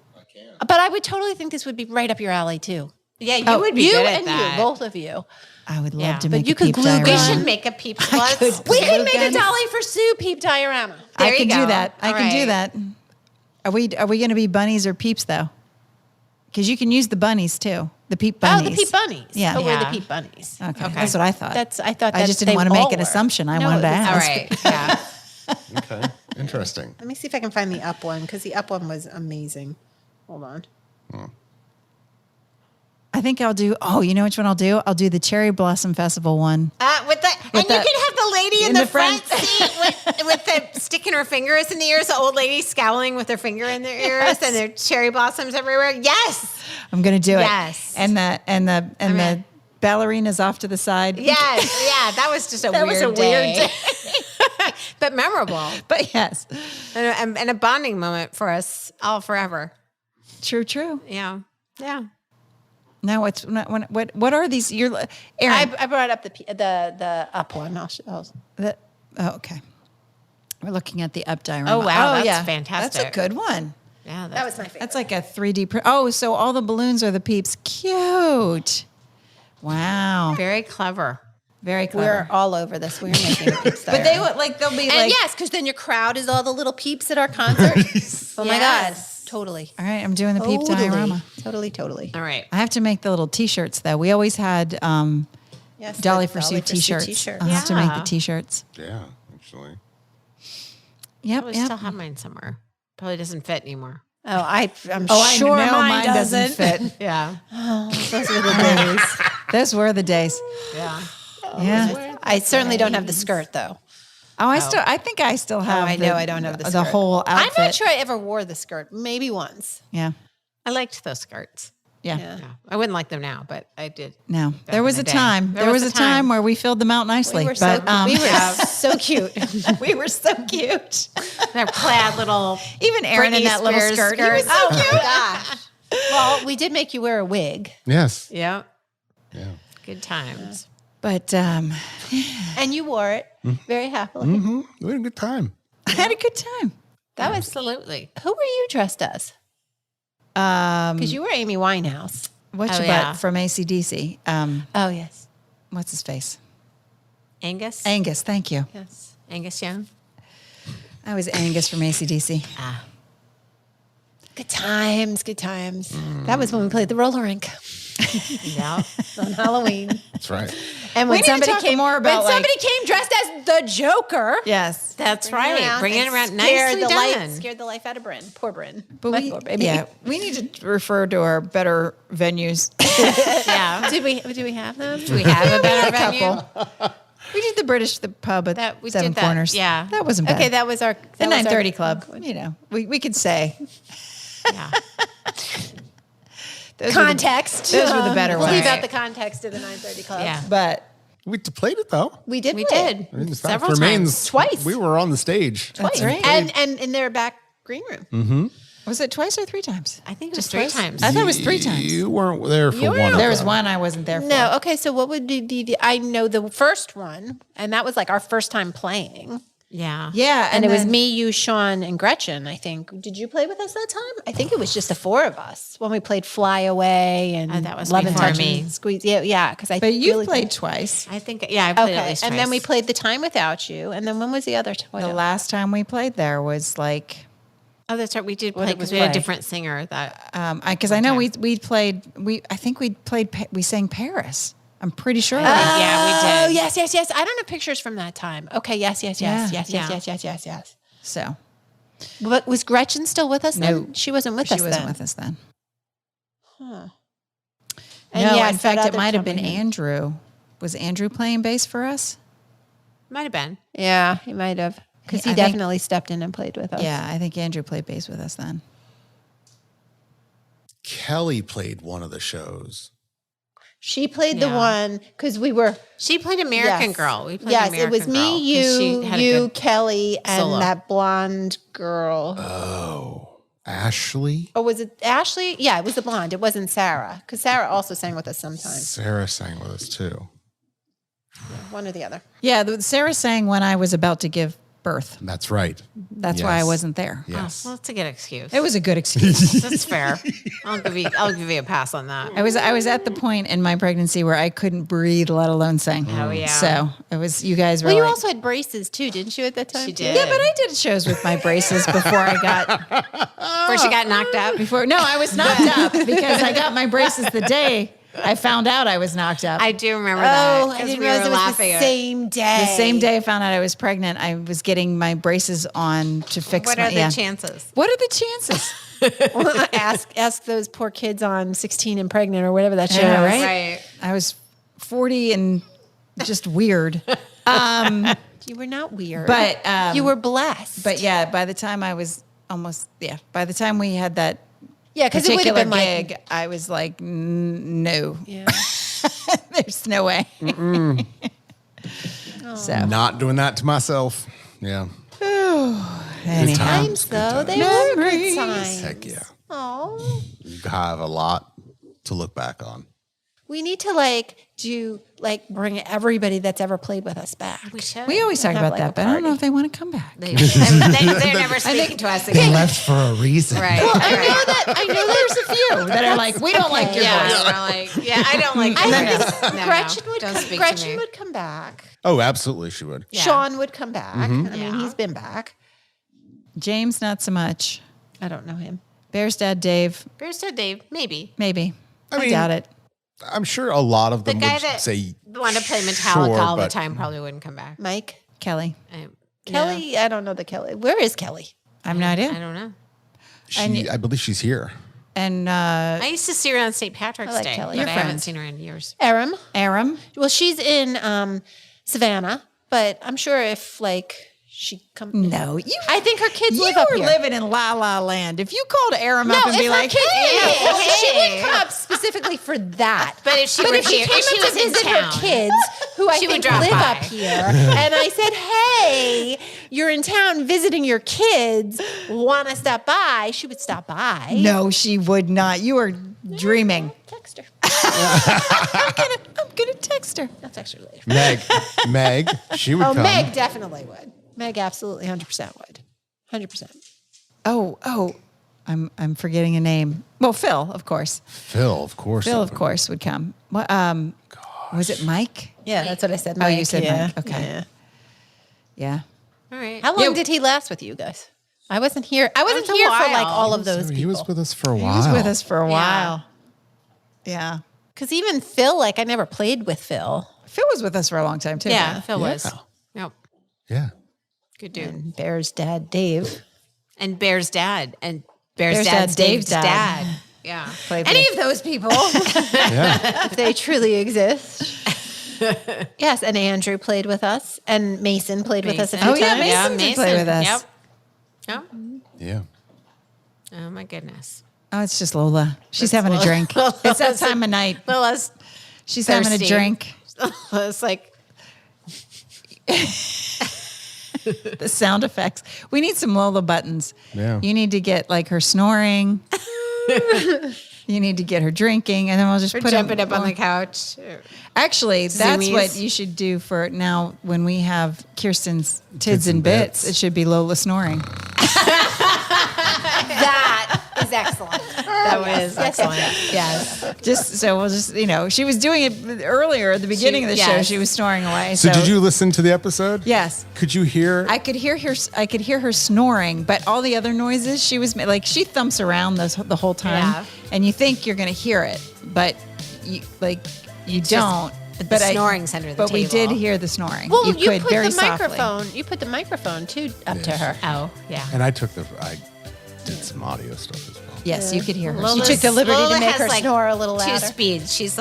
Speaker 4: But I would totally think this would be right up your alley too.
Speaker 3: Yeah, you would be
Speaker 4: You
Speaker 3: good at
Speaker 4: and
Speaker 3: that.
Speaker 4: you, both of you.
Speaker 1: I would love
Speaker 3: Yeah.
Speaker 1: to
Speaker 4: But
Speaker 1: make
Speaker 4: you
Speaker 1: a
Speaker 4: could
Speaker 1: peep
Speaker 4: glue
Speaker 1: diorama.
Speaker 3: We
Speaker 4: gun.
Speaker 3: should make a Peeps.
Speaker 1: I
Speaker 3: Let's-
Speaker 1: could
Speaker 4: We could make a
Speaker 1: gun.
Speaker 4: Dolly for Sue peep diorama.
Speaker 3: There
Speaker 1: I
Speaker 3: you
Speaker 1: can do
Speaker 3: go.
Speaker 1: that. I
Speaker 3: All
Speaker 1: can do
Speaker 3: right.
Speaker 1: that. Are we going to be bunnies or peeps though? Because you can use the bunnies too. The peep bunnies.
Speaker 4: Oh, the peep bunnies.
Speaker 1: Yeah.
Speaker 4: But we're the
Speaker 3: Yeah.
Speaker 4: peep bunnies.
Speaker 1: Okay. That's what I thought.
Speaker 4: I thought
Speaker 1: I
Speaker 4: that
Speaker 1: just didn't
Speaker 4: they
Speaker 1: want to make
Speaker 4: all
Speaker 1: an
Speaker 4: were.
Speaker 1: assumption. I
Speaker 4: No,
Speaker 1: wanted to
Speaker 4: it was-
Speaker 1: ask.
Speaker 3: All right. Yeah.
Speaker 2: Okay. Interesting.
Speaker 4: Let me see if I can find the up one because the up one was amazing. Hold on.
Speaker 1: I think I'll do. Oh, you know which one I'll do? I'll do the Cherry Blossom Festival one.
Speaker 3: And you
Speaker 1: the-
Speaker 3: can have the lady in
Speaker 1: in
Speaker 3: the
Speaker 1: the
Speaker 3: front
Speaker 1: front.
Speaker 3: seat with the sticking her fingers in the ears, the old lady scowling with her finger in their ears, and their cherry blossoms everywhere. Yes,
Speaker 1: I'm going to do
Speaker 3: Yes.
Speaker 1: it. And the
Speaker 3: mean-
Speaker 1: ballerinas off to the side.
Speaker 3: yes, yeah. That was just a
Speaker 1: That
Speaker 3: weird
Speaker 1: was a weird
Speaker 3: day. But memorable,
Speaker 1: But yes,
Speaker 3: and a bonding moment for us all forever.
Speaker 1: true.
Speaker 3: Yeah, yeah.
Speaker 1: Now what are these? You're Aaron.
Speaker 4: I brought up the up one.
Speaker 1: Okay. We're looking at the up diorama.
Speaker 3: Oh, wow, that's fantastic.
Speaker 1: That's a good one.
Speaker 3: Yeah,
Speaker 4: That was my favorite.
Speaker 1: That's like a 3D print. Oh, so all the balloons are the peeps. Cute. Wow.
Speaker 3: very clever.
Speaker 1: Very clever.
Speaker 4: We're all over this. We're making a peeps
Speaker 1: But they would they'll be
Speaker 4: and
Speaker 1: like,
Speaker 4: yes, because then your crowd is all the little peeps at our concert. Oh my God.
Speaker 3: Yes.
Speaker 4: Totally.
Speaker 1: all right, I'm doing the peep
Speaker 4: Totally.
Speaker 1: diorama.
Speaker 4: Totally.
Speaker 3: All right.
Speaker 1: I have to make the little t-shirts though. We always had
Speaker 4: Yes, the
Speaker 1: Dolly for Sue
Speaker 4: Dolly for Sue
Speaker 1: t-shirts.
Speaker 4: t-shirt.
Speaker 1: I'll have to make the
Speaker 3: Yeah.
Speaker 1: t-shirts.
Speaker 2: Yeah, actually.
Speaker 1: Yep.
Speaker 3: I still have mine somewhere. Probably doesn't fit anymore.
Speaker 4: Oh, I'm
Speaker 1: I
Speaker 4: sure
Speaker 1: know
Speaker 4: mine doesn't
Speaker 1: fit.
Speaker 3: Yeah.
Speaker 4: Those were the days.
Speaker 1: Those were the days.
Speaker 3: Yeah.
Speaker 1: Yeah.
Speaker 4: I certainly don't have the skirt though.
Speaker 1: Oh, I think I still have.
Speaker 4: I know I don't have the skirt.
Speaker 1: the whole outfit.
Speaker 4: I'm not sure I ever wore the skirt. Maybe once.
Speaker 1: Yeah.
Speaker 3: I liked those skirts.
Speaker 1: Yeah.
Speaker 4: Yeah.
Speaker 3: Yeah. I wouldn't like them now, but I did.
Speaker 1: No, there
Speaker 3: in
Speaker 1: was
Speaker 3: the
Speaker 1: a
Speaker 3: day.
Speaker 1: time. There was a time where we filled them out nicely.
Speaker 4: We were
Speaker 1: but
Speaker 4: so cute.
Speaker 1: we were so cute.
Speaker 3: They're plaid little.
Speaker 1: Even Aaron in
Speaker 3: Britney
Speaker 1: that little
Speaker 3: Spears
Speaker 1: skirt. He was
Speaker 3: skirt.
Speaker 1: so
Speaker 4: Oh
Speaker 1: cute.
Speaker 4: my gosh. Well, we did make you wear a wig.
Speaker 2: Yes.
Speaker 3: Yeah.
Speaker 2: Yeah.
Speaker 3: Good times.
Speaker 1: But
Speaker 4: And you wore it very happily.
Speaker 2: Mm-hmm. We had a good time.
Speaker 1: I had a good time.
Speaker 4: That was
Speaker 3: Absolutely.
Speaker 4: who were you dressed as? Because you were Amy Winehouse.
Speaker 1: What's
Speaker 3: Oh,
Speaker 1: your
Speaker 3: yeah.
Speaker 1: butt from AC/DC?
Speaker 4: Oh yes.
Speaker 1: What's his face?
Speaker 3: Angus.
Speaker 1: Angus. Thank you.
Speaker 4: Yes.
Speaker 3: Angus Young.
Speaker 1: I was Angus from AC/DC.
Speaker 3: Ah.
Speaker 4: Good times. Good times. That was when we played the roller rink
Speaker 3: Yeah.
Speaker 4: on Halloween.
Speaker 2: That's right.
Speaker 4: And
Speaker 1: We
Speaker 4: when
Speaker 1: need to
Speaker 4: somebody
Speaker 1: talk
Speaker 4: came
Speaker 1: more about,
Speaker 4: when somebody came dressed as the Joker.
Speaker 1: Yes.
Speaker 3: That's right. Bring it
Speaker 4: and
Speaker 3: around.
Speaker 4: scared
Speaker 3: Nicely
Speaker 4: the
Speaker 3: done.
Speaker 4: scared the life out of Bryn. Poor Bryn.
Speaker 1: But
Speaker 4: My poor baby.
Speaker 1: yeah, we need to refer to our better venues.
Speaker 3: Yeah.
Speaker 4: Did we have them?
Speaker 3: Do we have a better venue?
Speaker 1: Couple. We did the pub at
Speaker 3: That- we
Speaker 1: Seven
Speaker 3: did that,
Speaker 1: Corners.
Speaker 3: yeah.
Speaker 1: That wasn't bad.
Speaker 4: Okay, that was our
Speaker 1: the
Speaker 4: that was our-
Speaker 1: 9:30 club. You know, we could say
Speaker 3: Yeah.
Speaker 1: those
Speaker 4: context.
Speaker 1: Those were the better
Speaker 4: We'll
Speaker 1: ones.
Speaker 4: leave out the context of the 9:30 club.
Speaker 3: Yeah.
Speaker 1: But
Speaker 2: We played it though.
Speaker 4: We did.
Speaker 3: We
Speaker 4: play
Speaker 3: did.
Speaker 2: I mean, the fact
Speaker 3: several
Speaker 2: remains
Speaker 3: times.
Speaker 4: Twice.
Speaker 2: We were on the stage.
Speaker 1: that's right.
Speaker 4: And in their back green room.
Speaker 1: Was it twice or three times?
Speaker 3: I think it was three times.
Speaker 1: I thought it was three times.
Speaker 2: You weren't there for
Speaker 4: You
Speaker 2: one.
Speaker 4: weren't.
Speaker 2: of
Speaker 1: There was
Speaker 2: them.
Speaker 1: one I wasn't there for.
Speaker 4: No, okay. So what would be? I know the first one, and that was like our first time playing.
Speaker 3: Yeah.
Speaker 1: Yeah,
Speaker 4: And it was
Speaker 1: then-
Speaker 4: me, you, Sean, and Gretchen. I think. Did you play with us that time? I think it was just the four of us when we played Fly Away and
Speaker 3: Oh, that was
Speaker 4: Love and
Speaker 3: before
Speaker 4: Touch
Speaker 3: me.
Speaker 4: and Squeeze. Yeah. Because I.
Speaker 1: But you
Speaker 4: really
Speaker 1: played twice.
Speaker 3: I think, yeah, I played at
Speaker 4: Okay,
Speaker 3: least
Speaker 4: and then we
Speaker 3: twice.
Speaker 4: played The Time Without You, and then when was the other?
Speaker 1: The last time we played there was like
Speaker 3: Oh, that's right. We did
Speaker 4: What
Speaker 3: play
Speaker 4: it was
Speaker 3: because we had a
Speaker 4: play.
Speaker 3: different singer. That
Speaker 1: Because I know we sang Paris. I'm pretty sure.
Speaker 3: yeah, we
Speaker 4: Oh,
Speaker 3: did.
Speaker 4: yes. I don't have pictures from that time. Okay, yes.
Speaker 1: Yeah.
Speaker 4: Yes.
Speaker 1: So
Speaker 4: But was Gretchen still with us then?
Speaker 1: No.
Speaker 4: She wasn't with
Speaker 1: she
Speaker 4: us
Speaker 1: wasn't
Speaker 4: then.
Speaker 1: with us then.
Speaker 4: Huh.
Speaker 1: No,
Speaker 4: yes,
Speaker 1: in fact,
Speaker 4: that
Speaker 1: it
Speaker 4: other
Speaker 1: might have been
Speaker 4: drummer.
Speaker 1: Andrew. Was Andrew playing bass for us?
Speaker 3: Might have been.
Speaker 4: Yeah, he might have. Because
Speaker 1: I
Speaker 4: he
Speaker 1: think-
Speaker 4: definitely stepped in and played with us.
Speaker 1: Yeah, I think Andrew played bass with us then.
Speaker 2: Kelly played one of the shows.
Speaker 4: She played the
Speaker 3: Yeah.
Speaker 4: one because we were.
Speaker 3: She played American
Speaker 4: Yes.
Speaker 3: Girl. We played
Speaker 4: Yes,
Speaker 3: American
Speaker 4: it was
Speaker 3: Girl,
Speaker 4: me,
Speaker 3: 'cause she had a
Speaker 4: you,
Speaker 3: good
Speaker 4: Kelly, and
Speaker 3: solo.
Speaker 4: that blonde girl.
Speaker 2: Oh, Ashley?
Speaker 4: Or was it Ashley? Yeah, it was the blonde. It wasn't Sarah. Because Sarah also sang with us sometimes.
Speaker 2: Sarah sang with us too.
Speaker 4: One or the other.
Speaker 1: Yeah, Sarah sang when I was about to give birth.
Speaker 2: That's right.
Speaker 1: That's why I
Speaker 2: Yes.
Speaker 1: wasn't there.
Speaker 2: Yes.
Speaker 3: Well, that's a good excuse.
Speaker 1: It was a good excuse.
Speaker 3: That's fair. I'll give you a pass on that.
Speaker 1: I was at the point in my pregnancy where I couldn't breathe, let alone sing.
Speaker 3: Oh, yeah.
Speaker 1: So it was you guys were
Speaker 4: Well, you
Speaker 1: like,
Speaker 4: also had braces too, didn't you, at that time?
Speaker 3: She
Speaker 4: too?
Speaker 3: did.
Speaker 1: yeah, but I did shows with my braces before I got
Speaker 3: Before she got knocked up.
Speaker 1: no, I was knocked up because I got my braces the day I found out I was knocked up.
Speaker 3: I do remember that.
Speaker 4: Oh, I
Speaker 3: 'cause
Speaker 4: didn't
Speaker 3: we
Speaker 4: realize
Speaker 3: were
Speaker 4: it was the
Speaker 3: laughing at-
Speaker 4: same day.
Speaker 1: the same day I found out I was pregnant, I was getting my braces on to fix
Speaker 3: What
Speaker 1: my
Speaker 3: are the chances?
Speaker 1: What are the chances?
Speaker 4: ask those poor kids on 16 and pregnant or whatever that show
Speaker 1: Yeah,
Speaker 4: is.
Speaker 1: right?
Speaker 3: Right.
Speaker 1: I was 40 and just weird.
Speaker 4: You were not weird.
Speaker 1: But
Speaker 4: you were blessed.
Speaker 1: But yeah, by the time I was by the time we had that
Speaker 4: yeah, because it would have
Speaker 1: particular
Speaker 4: been
Speaker 1: gig,
Speaker 4: like,
Speaker 1: I was like, no,
Speaker 4: yeah.
Speaker 1: there's no way. So
Speaker 2: Not doing that to myself. Yeah.
Speaker 1: anyhow,
Speaker 4: Times though, they were
Speaker 1: Memories.
Speaker 4: good times.
Speaker 2: Heck yeah.
Speaker 4: Oh,
Speaker 2: You have a lot to look back on.
Speaker 4: we need to bring everybody that's ever played with us back.
Speaker 3: We should.
Speaker 1: we always talk
Speaker 4: have,
Speaker 1: about
Speaker 4: like,
Speaker 1: that,
Speaker 4: a
Speaker 1: but I don't know
Speaker 4: party.
Speaker 1: if they want to come back.
Speaker 3: They're never speaking to us again.
Speaker 2: Left for a reason.
Speaker 3: Right.
Speaker 4: I know there's a few
Speaker 1: that are like, we don't like your
Speaker 3: Yeah,
Speaker 1: voice.
Speaker 3: we're like, yeah, I don't like
Speaker 4: I
Speaker 3: this.
Speaker 4: think
Speaker 3: No,
Speaker 4: Gretchen
Speaker 3: no,
Speaker 4: would
Speaker 3: don't
Speaker 4: come.
Speaker 3: speak to
Speaker 4: Gretchen
Speaker 3: me.
Speaker 4: would come back.
Speaker 2: Oh, absolutely she would.
Speaker 3: Yeah.
Speaker 4: Sean would come back. I mean,
Speaker 3: Yeah.
Speaker 4: he's been back.
Speaker 1: James, not so much.
Speaker 4: I don't know him.
Speaker 1: Bear's dad, Dave,
Speaker 3: Bear's Dad Dave, maybe.
Speaker 1: maybe. I
Speaker 2: mean,
Speaker 1: doubt it.
Speaker 2: I'm sure a lot of
Speaker 3: The
Speaker 2: them
Speaker 3: guy
Speaker 2: would
Speaker 3: that
Speaker 2: say
Speaker 3: wanted to play Metallica
Speaker 2: sure,
Speaker 3: all the
Speaker 2: but-
Speaker 3: time probably wouldn't come back.
Speaker 4: Mike,
Speaker 1: Kelly,
Speaker 4: Kelly. I don't know the Kelly. Where is Kelly?
Speaker 1: I have no
Speaker 3: I
Speaker 1: idea.
Speaker 3: don't know.
Speaker 2: I believe she's here.
Speaker 1: And
Speaker 3: I used to see her on St. Patrick's
Speaker 4: I like
Speaker 3: Day,
Speaker 4: Kelly.
Speaker 3: but
Speaker 4: You're
Speaker 3: I haven't
Speaker 1: friends.
Speaker 3: seen her in years.
Speaker 4: Aram.
Speaker 1: Aram.
Speaker 4: Well, she's in Savannah, but I'm sure if she come.
Speaker 1: No,
Speaker 4: I think her kids
Speaker 1: you
Speaker 4: live up
Speaker 1: were
Speaker 4: here.
Speaker 1: living in La La Land. If you called Aram up and be
Speaker 4: if
Speaker 1: like,
Speaker 4: her kids,
Speaker 1: hey,
Speaker 4: no, she
Speaker 3: hey.
Speaker 4: wouldn't come up specifically for that.
Speaker 3: But if she were
Speaker 4: if she
Speaker 3: here,
Speaker 4: came
Speaker 3: if she
Speaker 4: up
Speaker 3: was
Speaker 4: to
Speaker 3: in
Speaker 4: visit
Speaker 3: town,
Speaker 4: her kids, who I
Speaker 3: she would
Speaker 4: think
Speaker 3: drop
Speaker 4: live
Speaker 3: by.
Speaker 4: up here, and I said, "Hey, you're in town visiting your kids. Want to stop by?" She would stop by.
Speaker 1: no, she would not. You are dreaming.
Speaker 4: Text her.
Speaker 1: I'm gonna text her.
Speaker 4: I'll text her later.
Speaker 2: Meg, she would
Speaker 4: Oh,
Speaker 2: come.
Speaker 4: Meg definitely would. Meg absolutely 100% would. 100%.
Speaker 1: Oh, I'm forgetting a name. Well, Phil, of course.
Speaker 2: Phil, of course.
Speaker 1: Phil, of course, would come. What? Was it Mike?
Speaker 4: Yeah, that's what I said.
Speaker 1: Oh, you
Speaker 4: Mike,
Speaker 1: said
Speaker 4: yeah.
Speaker 1: Mike. Okay.
Speaker 4: Yeah.
Speaker 1: Yeah.
Speaker 3: All right.
Speaker 4: How long
Speaker 1: Yeah.
Speaker 4: did he last with you guys? I wasn't here. I wasn't
Speaker 3: was a
Speaker 4: here for like
Speaker 3: while.
Speaker 4: all of those
Speaker 2: He
Speaker 4: people.
Speaker 2: was with us for a
Speaker 1: He
Speaker 2: while.
Speaker 1: was with us for a
Speaker 3: Yeah.
Speaker 1: while. Yeah.
Speaker 4: Because even Phil, I never played with Phil.
Speaker 1: Phil was with us for a long time too.
Speaker 3: Yeah, Phil was.
Speaker 2: Yeah.
Speaker 3: Yep.
Speaker 2: Yeah.
Speaker 3: Good dude.
Speaker 4: And Bear's dad, Dave.
Speaker 3: And Bear's dad. And Bear's,
Speaker 1: Bear's
Speaker 3: dad's
Speaker 1: dad,
Speaker 3: Dave's
Speaker 1: Dave's
Speaker 3: dad.
Speaker 1: dad.
Speaker 3: Yeah.
Speaker 1: Played
Speaker 4: Any
Speaker 1: with-
Speaker 4: of those people,
Speaker 2: Yeah.
Speaker 4: if they truly exist. Yes, and Andrew played with us, and Mason played with us a few
Speaker 1: Oh, yeah,
Speaker 4: times.
Speaker 1: Mason did play with us.
Speaker 3: Yep. Yep.
Speaker 2: Yeah.
Speaker 3: Oh my goodness.
Speaker 1: Oh, it's just Lola. She's having
Speaker 3: Lola.
Speaker 1: a drink. It's that time of night.
Speaker 3: Lola's
Speaker 1: She's having a
Speaker 3: thirsty.
Speaker 1: drink.
Speaker 3: it's like
Speaker 1: The sound effects. We need some Lola buttons.
Speaker 2: Yeah.
Speaker 1: You need to get like her snoring. You need to get her drinking, and then we'll just
Speaker 3: we're
Speaker 1: put
Speaker 3: jumping
Speaker 1: them,
Speaker 3: up on the couch.
Speaker 1: Actually, that's
Speaker 3: Zoomies.
Speaker 1: what you should do for now when we have Kirsten's Tids and Bits. It should be Lola snoring.
Speaker 4: That is was excellent.
Speaker 3: That was excellent. Yes.
Speaker 1: Just so we'll just, she was doing it earlier at the beginning of the show.
Speaker 3: yes.
Speaker 1: She was snoring away.
Speaker 2: So did you listen to the episode?
Speaker 1: Yes.
Speaker 2: Could you hear?
Speaker 1: I could hear her snoring, but all the other noises she was like, she thumps around the whole time,
Speaker 3: Yeah.
Speaker 1: and you think you're going to hear it, but you don't.
Speaker 3: The snoring's under the
Speaker 1: but
Speaker 3: table.
Speaker 1: we did hear the snoring.
Speaker 4: Well, you
Speaker 1: could
Speaker 4: put
Speaker 1: very
Speaker 4: the
Speaker 1: softly.
Speaker 4: microphone. You put the microphone too up to her.
Speaker 3: Oh, yeah.
Speaker 2: And I did some audio stuff as well.
Speaker 1: Yes, you could hear her.
Speaker 4: You took the liberty
Speaker 3: Lola
Speaker 4: to make
Speaker 3: has,
Speaker 4: her
Speaker 3: like,
Speaker 4: snore a little
Speaker 3: Two
Speaker 4: louder.
Speaker 3: speeds. She's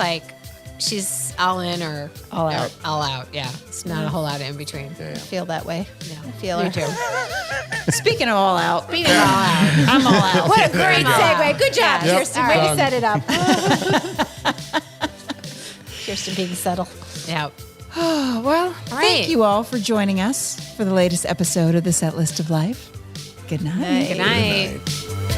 Speaker 3: all in or
Speaker 1: All out.
Speaker 3: All out. Yeah. It's not a whole lot in between.
Speaker 2: Yeah.
Speaker 4: I feel that way.
Speaker 3: Yeah.
Speaker 4: I feel
Speaker 3: Me
Speaker 4: her.
Speaker 3: too.
Speaker 1: Speaking of all out,
Speaker 3: Speaking of all out.
Speaker 1: I'm all out.
Speaker 4: What a
Speaker 2: There
Speaker 4: great
Speaker 2: you go.
Speaker 4: segue. Good job,
Speaker 3: Yep.
Speaker 4: Kirsten.
Speaker 3: All
Speaker 4: Way
Speaker 2: right.
Speaker 4: to set it up. Kirsten being subtle.
Speaker 3: Yeah.
Speaker 1: Oh, well,
Speaker 3: right.
Speaker 1: thank you all for joining us for the latest episode of the Setlist of Life. Good night.
Speaker 3: Good night.
Speaker 2: Good night.